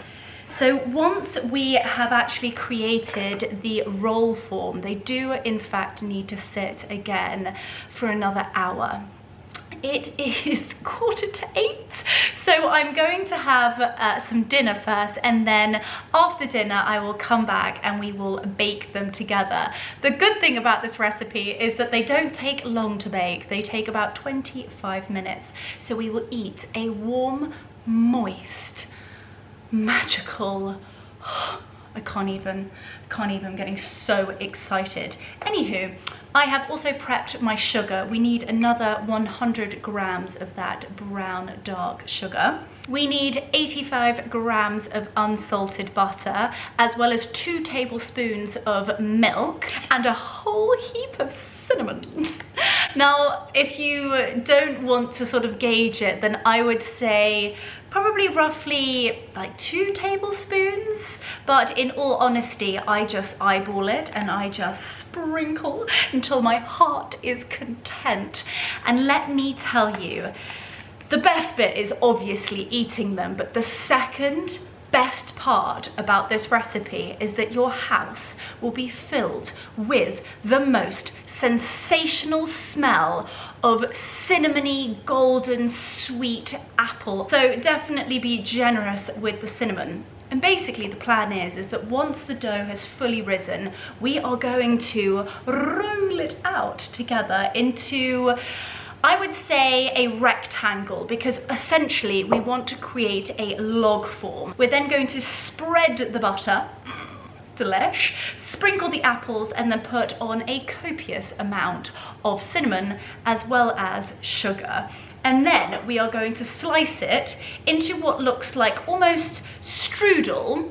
So once we have actually created the roll form, they do in fact need to sit again for another hour. It is 7:45, so I'm going to have some dinner first, and then after dinner I will come back and we will bake them together. The good thing about this recipe is that they don't take long to bake. They take about 25 minutes. So we will eat a warm, moist, magical, I can't even, I'm getting so excited. Anywho, I have also prepped my sugar. We need another 100 grams of that brown dark sugar. We need 85 grams of unsalted butter, as well as 2 tablespoons of milk and a whole heap of cinnamon. Now, if you don't want to sort of gauge it, then I would say probably roughly like 2 tablespoons, but in all honesty, I just eyeball it and I just sprinkle until my heart is content. And let me tell you, the best bit is obviously eating them, but the second best part about this recipe is that your house will be filled with the most sensational smell of cinnamony, golden, sweet apple. So definitely be generous with the cinnamon. And basically the plan is that once the dough has fully risen, we are going to roll it out together into, I would say, a rectangle, because essentially we want to create a log form. We're then going to spread the butter delish. Sprinkle the apples and then put on a copious amount of cinnamon as well as sugar. And then we are going to slice it into what looks like almost strudel.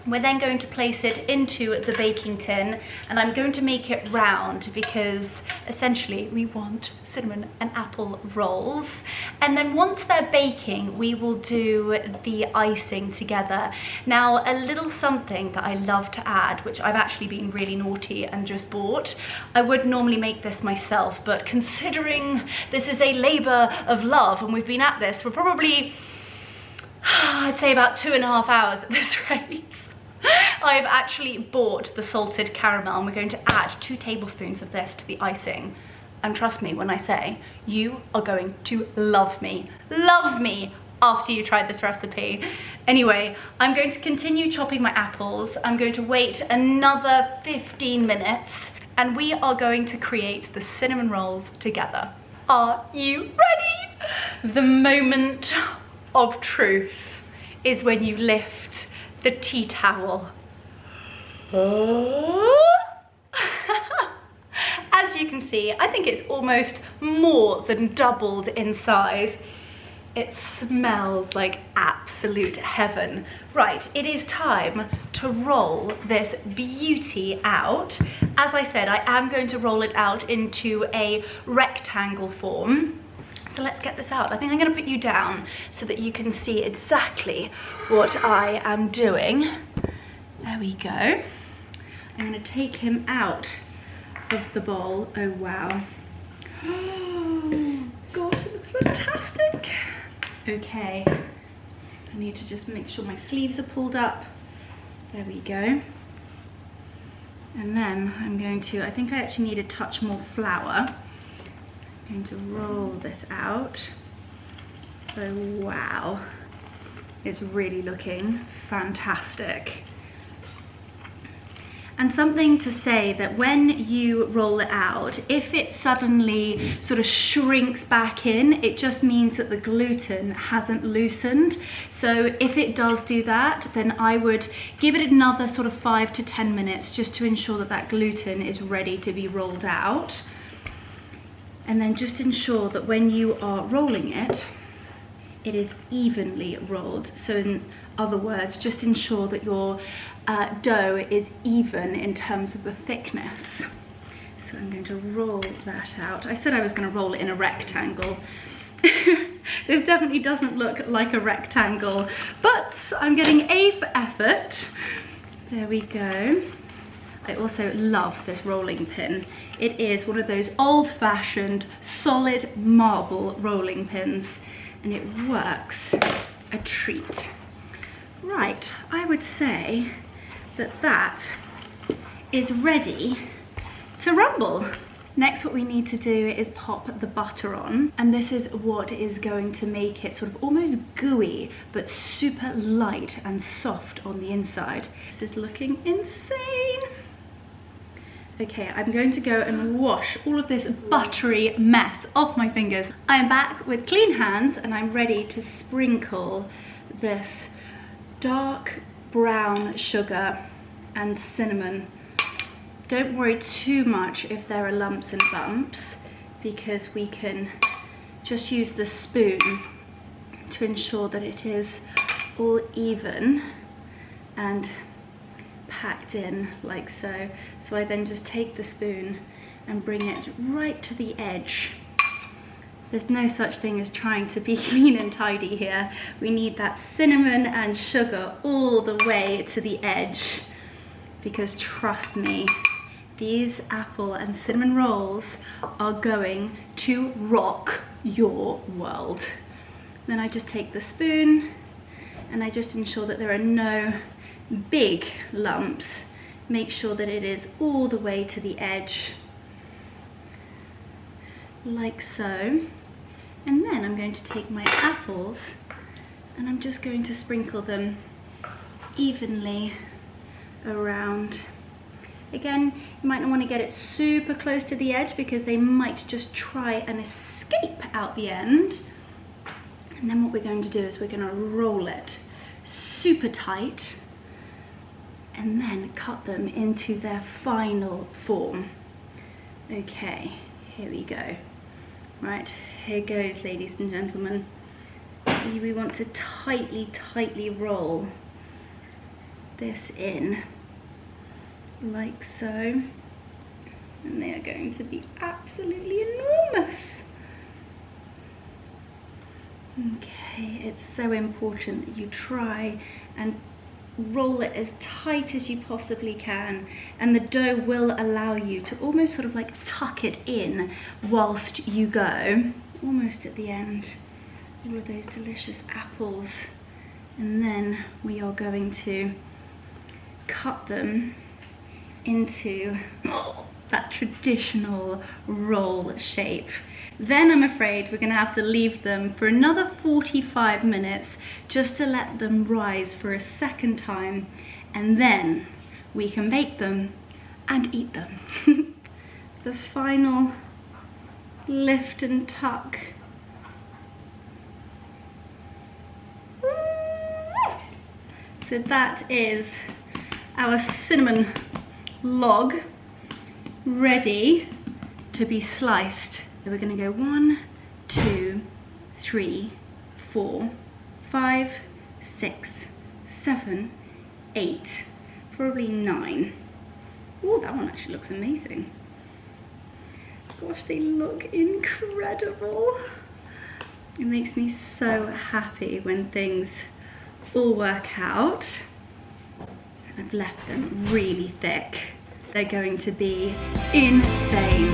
We're then going to place it into the baking tin, and I'm going to make it round because essentially we want cinnamon and apple rolls. And then once they're baking, we will do the icing together. Now, a little something that I love to add, which I've actually been really naughty and just bought. I would normally make this myself, but considering this is a labor of love and we've been at this for probably, I'd say about 2.5 hours at this rate, I've actually bought the salted caramel, and we're going to add 2 tablespoons of this to the icing. And trust me when I say, you are going to love me after you tried this recipe. Anyway, I'm going to continue chopping my apples. I'm going to wait another 15 minutes, and we are going to create the cinnamon rolls together. Are you ready? The moment of truth is when you lift the tea towel. As you can see, I think it's almost more than doubled in size. It smells like absolute heaven. Right, it is time to roll this beauty out. As I said, I am going to roll it out into a rectangle form. So let's get this out. I think I'm going to put you down so that you can see exactly what I am doing. There we go. I'm going to take him out of the bowl. Oh, wow. Oh, gosh, it looks fantastic. Okay. I need to just make sure my sleeves are pulled up. There we go. And then I'm going to, I think I actually need a touch more flour. I'm going to roll this out. Oh wow, it's really looking fantastic. And something to say that when you roll it out, if it suddenly sort of shrinks back in, it just means that the gluten hasn't loosened. So if it does do that, then I would give it another sort of 5 to 10 minutes just to ensure that that gluten is ready to be rolled out. And then just ensure that when you are rolling it, it is evenly rolled. So in other words, just ensure that your dough is even in terms of the thickness. So I'm going to roll that out. I said I was going to roll it in a rectangle. This definitely doesn't look like a rectangle, but I'm getting A for effort. There we go. I also love this rolling pin. It is one of those old-fashioned solid marble rolling pins, and it works a treat. Right, I would say that that is ready to rumble. Next, what we need to do is pop the butter on, and this is what is going to make it sort of almost gooey, but super light and soft on the inside. This is looking insane. Okay, I'm going to go and wash all of this buttery mess off my fingers. I am back with clean hands, and I'm ready to sprinkle this dark brown sugar and cinnamon. Don't worry too much if there are lumps and bumps, because we can just use the spoon to ensure that it is all even and packed in like so. So I then just take the spoon and bring it right to the edge. There's no such thing as trying to be clean and tidy here. We need that cinnamon and sugar all the way to the edge, because trust me, these apple and cinnamon rolls are going to rock your world. Then I just take the spoon and I just ensure that there are no big lumps. Make sure that it is all the way to the edge, like so. And then I'm going to take my apples and I'm just going to sprinkle them evenly around. Again, you might not want to get it super close to the edge because they might just try and escape out the end. And then what we're going to do is we're going to roll it super tight and then cut them into their final form. Okay, here we go. Right, here goes, ladies and gentlemen. See, we want to tightly roll this in, like so. And they are going to be absolutely enormous. Okay, it's so important that you try and roll it as tight as you possibly can, and the dough will allow you to almost sort of like tuck it in whilst you go. Almost at the end, all of those delicious apples, and then we are going to cut them into that traditional roll shape. Then I'm afraid we're going to have to leave them for another 45 minutes just to let them rise for a second time, and then we can bake them and eat them. The final lift and tuck. So that is our cinnamon log ready to be sliced. So we're going to go 1, 2, 3, 4, 5, 6, 7, 8, probably 9. Oh, that one actually looks amazing. Gosh, they look incredible. It makes me so happy when things all work out. I've left them really thick. They're going to be insane.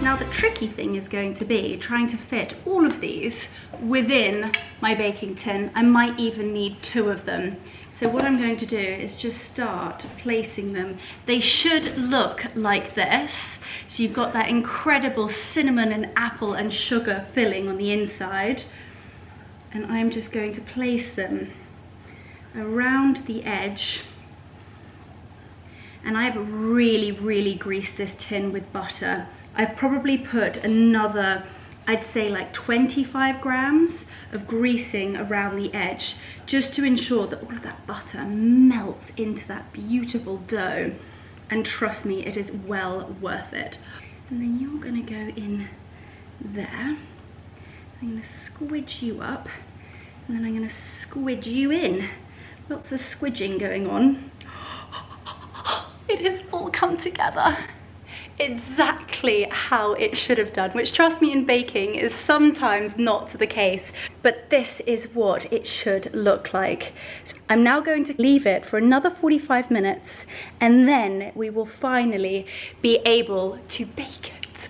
Now the tricky thing is going to be trying to fit all of these within my baking tin. I might even need 2 of them. So what I'm going to do is just start placing them. They should look like this. So you've got that incredible cinnamon and apple and sugar filling on the inside. And I'm just going to place them around the edge. And I've really greased this tin with butter. I've probably put another, I'd say like 25 grams of greasing around the edge, just to ensure that all of that butter melts into that beautiful dough. And trust me, it is well worth it. And then you're gonna go in there. I'm gonna squidge you up, and then I'm gonna squidge you in. Lots of squidging going on. It has all come together exactly how it should have done, which, trust me, in baking is sometimes not the case, but this is what it should look like. So I'm now going to leave it for another 45 minutes, and then we will finally be able to bake it.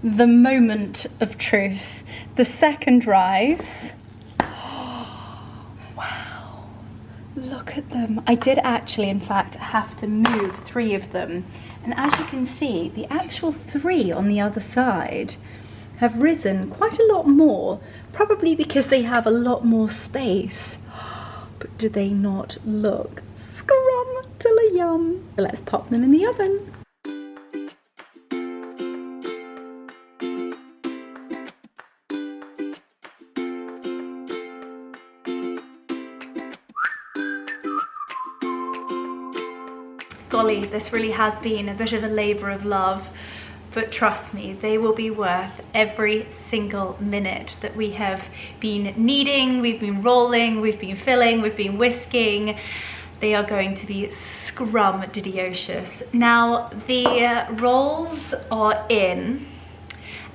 The moment of truth, the second rise. Wow, look at them. I did actually, in fact, have to move 3 of them. And as you can see, the actual 3 on the other side have risen quite a lot more, probably because they have a lot more space. But do they not look scrumptious? So let's pop them in the oven. Golly, this really has been a bit of a labour of love, but trust me, they will be worth every single minute that we have been kneading, we've been rolling, we've been filling, we've been whisking. They are going to be scrumptious. Now, the rolls are in,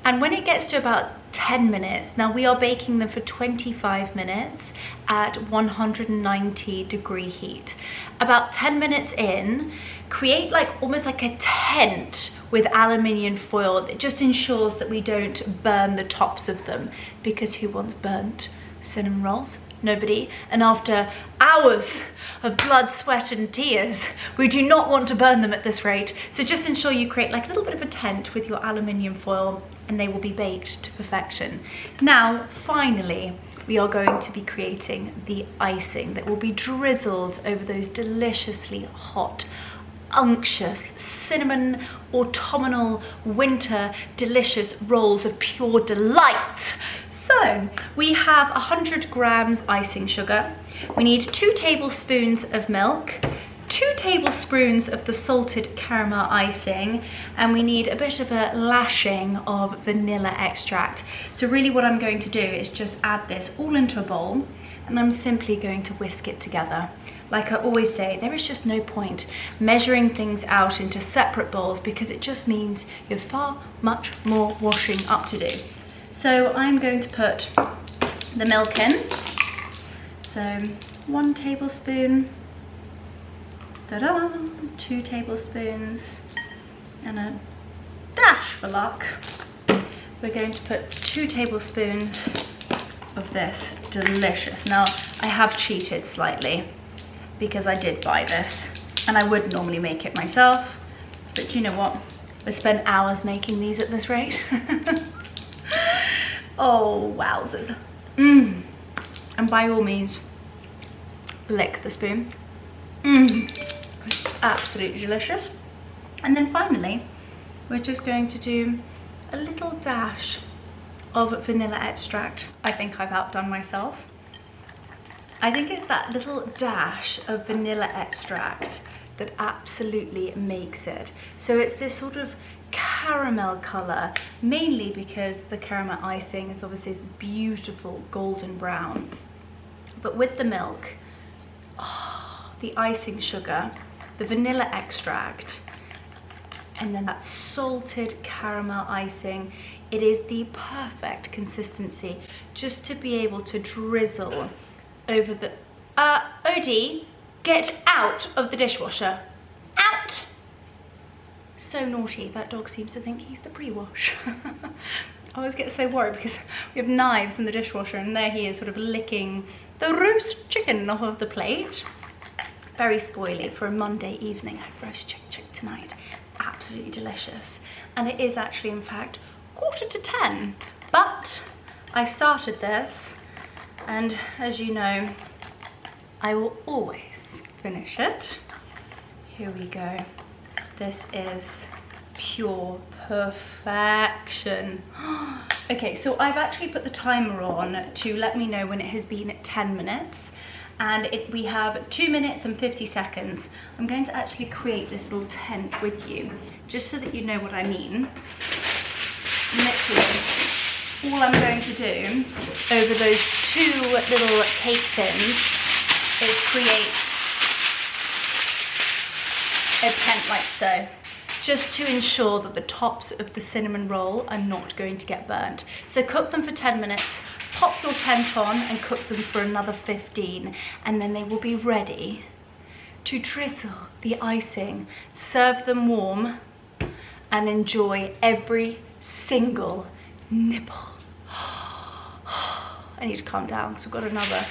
and when it gets to about 10 minutes, now we are baking them for 25 minutes at 190 degree heat. About 10 minutes in, create like almost like a tent with aluminium foil that just ensures that we don't burn the tops of them, because who wants burnt cinnamon rolls? Nobody. And after hours of blood, sweat and tears, we do not want to burn them at this rate. So just ensure you create like a little bit of a tent with your aluminium foil, and they will be baked to perfection. Now, finally, we are going to be creating the icing that will be drizzled over those deliciously hot, unctuous, cinnamon, autumnal, winter, delicious rolls of pure delight. So we have 100 grams icing sugar. We need 2 tablespoons of milk, 2 tablespoons of the salted caramel icing, and we need a bit of a lashing of vanilla extract. So really what I'm going to do is just add this all into a bowl, and I'm simply going to whisk it together. Like I always say, there is just no point measuring things out into separate bowls because it just means you have far much more washing up to do. So I'm going to put the milk in. So 1 tablespoon, 2 tablespoons, and a dash for luck. We're going to put 2 tablespoons of this delicious. Now I have cheated slightly because I did buy this and I would normally make it myself, but you know what? We spend hours making these at this rate. Oh, wowzers. And by all means, lick the spoon. It's absolutely delicious. And then finally, we're just going to do a little dash of vanilla extract. I think I've outdone myself. I think it's that little dash of vanilla extract that absolutely makes it. So it's this sort of caramel color, mainly because the caramel icing is obviously this beautiful golden brown. But with the milk, the icing sugar, the vanilla extract, and then that salted caramel icing, it is the perfect consistency just to be able to drizzle over the... Odie, get out of the dishwasher. Out! So naughty, that dog seems to think he's the pre-wash. I always get so worried because we have knives in the dishwasher and there he is sort of licking the roast chicken off of the plate. Very spoily for a Monday evening. I had roast chicken tonight. Absolutely delicious. And it is actually, in fact, 9:45. But I started this, and as you know, I will always finish it. Here we go. This is pure perfection. Okay, so I've actually put the timer on to let me know when it has been 10 minutes. And we have 2 minutes and 50 seconds. I'm going to actually create this little tent with you, just so that you know what I mean. Literally, all I'm going to do over those 2 little cake tins is create a tent like so, just to ensure that the tops of the cinnamon roll are not going to get burnt. So cook them for 10 minutes, pop your tent on and cook them for another 15, and then they will be ready to drizzle the icing, serve them warm, and enjoy every single nibble. I need to calm down because we've got another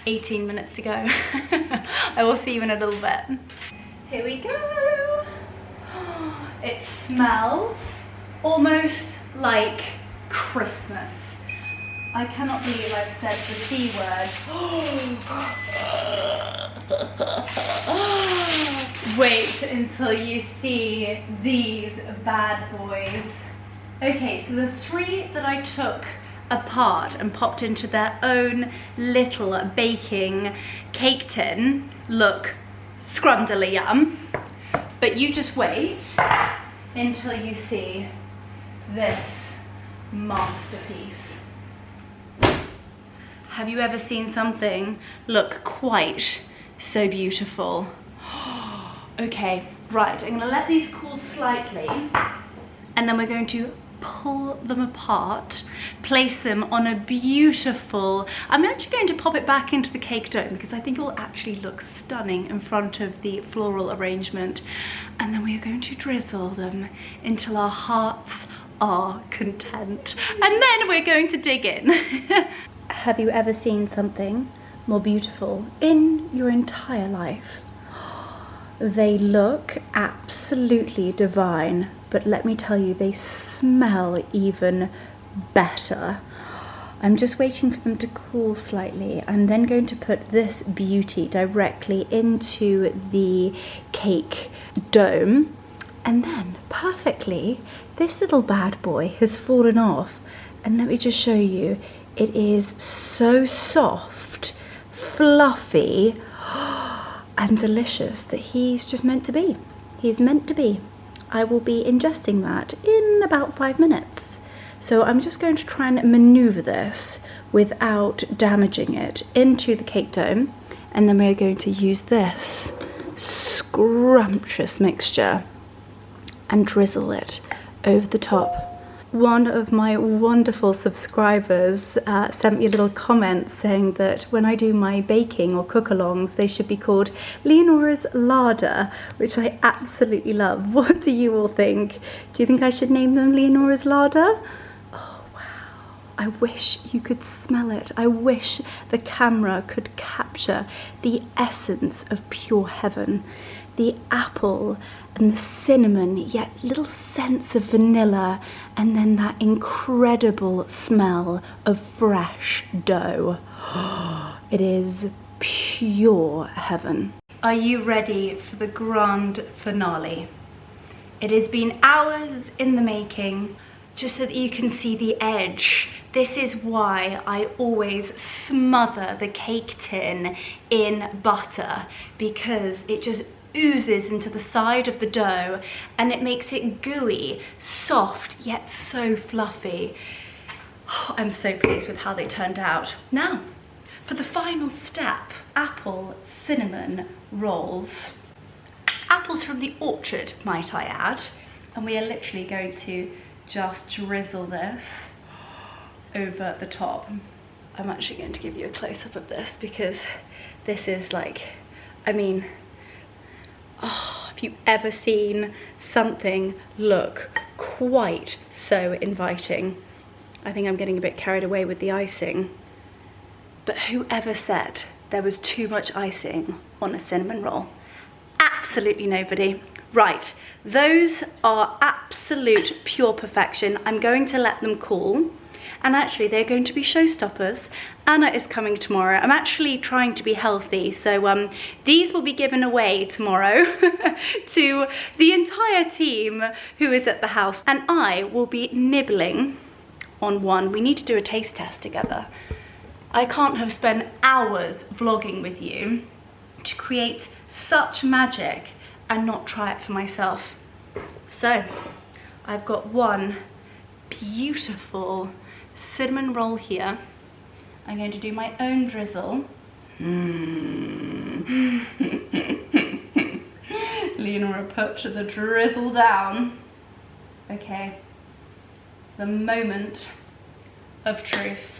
18 minutes to go. I will see you in a little bit. Here we go. It smells almost like Christmas. I cannot believe I've said the C word. Wait until you see these bad boys. Okay, so the 3 that I took apart and popped into their own little baking cake tin look scrumdiddly-yum. But you just wait until you see this masterpiece. Have you ever seen something look quite so beautiful? Okay, right, I'm gonna let these cool slightly, and then we're going to pull them apart, place them on a beautiful, I'm actually going to pop it back into the cake dome because I think it will actually look stunning in front of the floral arrangement. And then we are going to drizzle them until our hearts are content. And then we're going to dig in. Have you ever seen something more beautiful in your entire life? They look absolutely divine, but let me tell you, they smell even better. I'm just waiting for them to cool slightly. I'm then going to put this beauty directly into the cake dome, and then perfectly, this little bad boy has fallen off. And let me just show you, It is so soft, fluffy, and delicious that he's just meant to be. He's meant to be. I will be ingesting that in about 5 minutes. So I'm just going to try and maneuver this without damaging it into the cake dough. And then we're going to use this scrumptious mixture and drizzle it over the top. One of my wonderful subscribers sent me a little comment saying that when I do my baking or cook-alongs, they should be called Leonora's Larder, which I absolutely love. What do you all think? Do you think I should name them Leonora's Larder? Oh, wow. I wish you could smell it. I wish the camera could capture the essence of pure heaven. The apple and the cinnamon, yet little sense of vanilla, and then that incredible smell of fresh dough. It is pure heaven. Are you ready for the grand finale? It has been hours in the making, just so that you can see the edge. This is why I always smother the cake tin in butter, because it just oozes into the side of the dough and it makes it gooey, soft, yet so fluffy. Oh, I'm so pleased with how they turned out. Now, for the final step, apple cinnamon rolls. Apples from the orchard, might I add. And we are literally going to just drizzle this over the top. I'm actually going to give you a close-up of this because this is like, I mean, oh, have you ever seen something look quite so inviting? I think I'm getting a bit carried away with the icing. But whoever said there was too much icing on a cinnamon roll? Absolutely nobody. Right, those are absolute pure perfection. I'm going to let them cool. And actually they're going to be showstoppers. Anna is coming tomorrow. I'm actually trying to be healthy, so these will be given away tomorrow to the entire team who is at the house, and I will be nibbling on one. We need to do a taste test together. I can't have spent hours vlogging with you to create such magic and not try it for myself. So I've got one beautiful cinnamon roll here. I'm going to do my own drizzle. Leonora put the drizzle down. Okay, the moment of truth.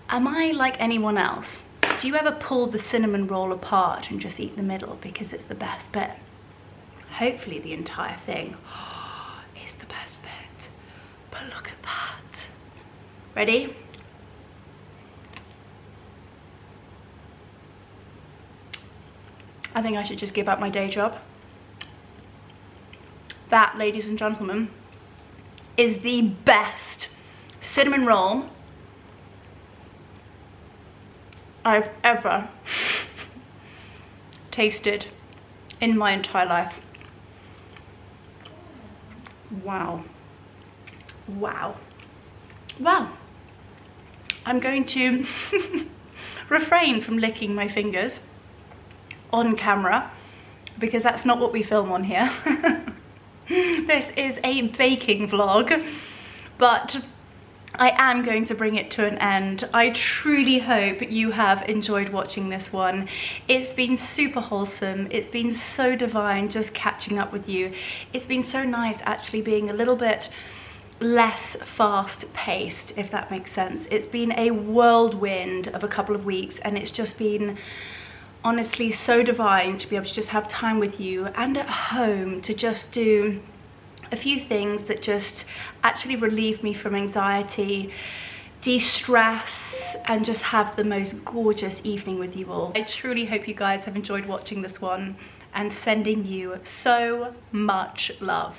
Am I like anyone else? Do you ever pull the cinnamon roll apart and just eat the middle because it's the best bit? Hopefully the entire thing is the best bit. But look at that. Ready? I think I should just give up my day job. That, ladies and gentlemen, is the best cinnamon roll I've ever tasted in my entire life. Wow. Wow. Wow. I'm going to refrain from licking my fingers on camera because that's not what we film on here. This is a baking vlog, but I am going to bring it to an end. I truly hope you have enjoyed watching this one. It's been super wholesome. It's been so divine just catching up with you. It's been so nice actually being a little bit less fast paced, if that makes sense. It's been a whirlwind of a couple of weeks and it's just been honestly so divine to be able to just have time with you and at home to just do a few things that just actually relieve me from anxiety, de-stress, and just have the most gorgeous evening with you all. I truly hope you guys have enjoyed watching this one and sending you so much love.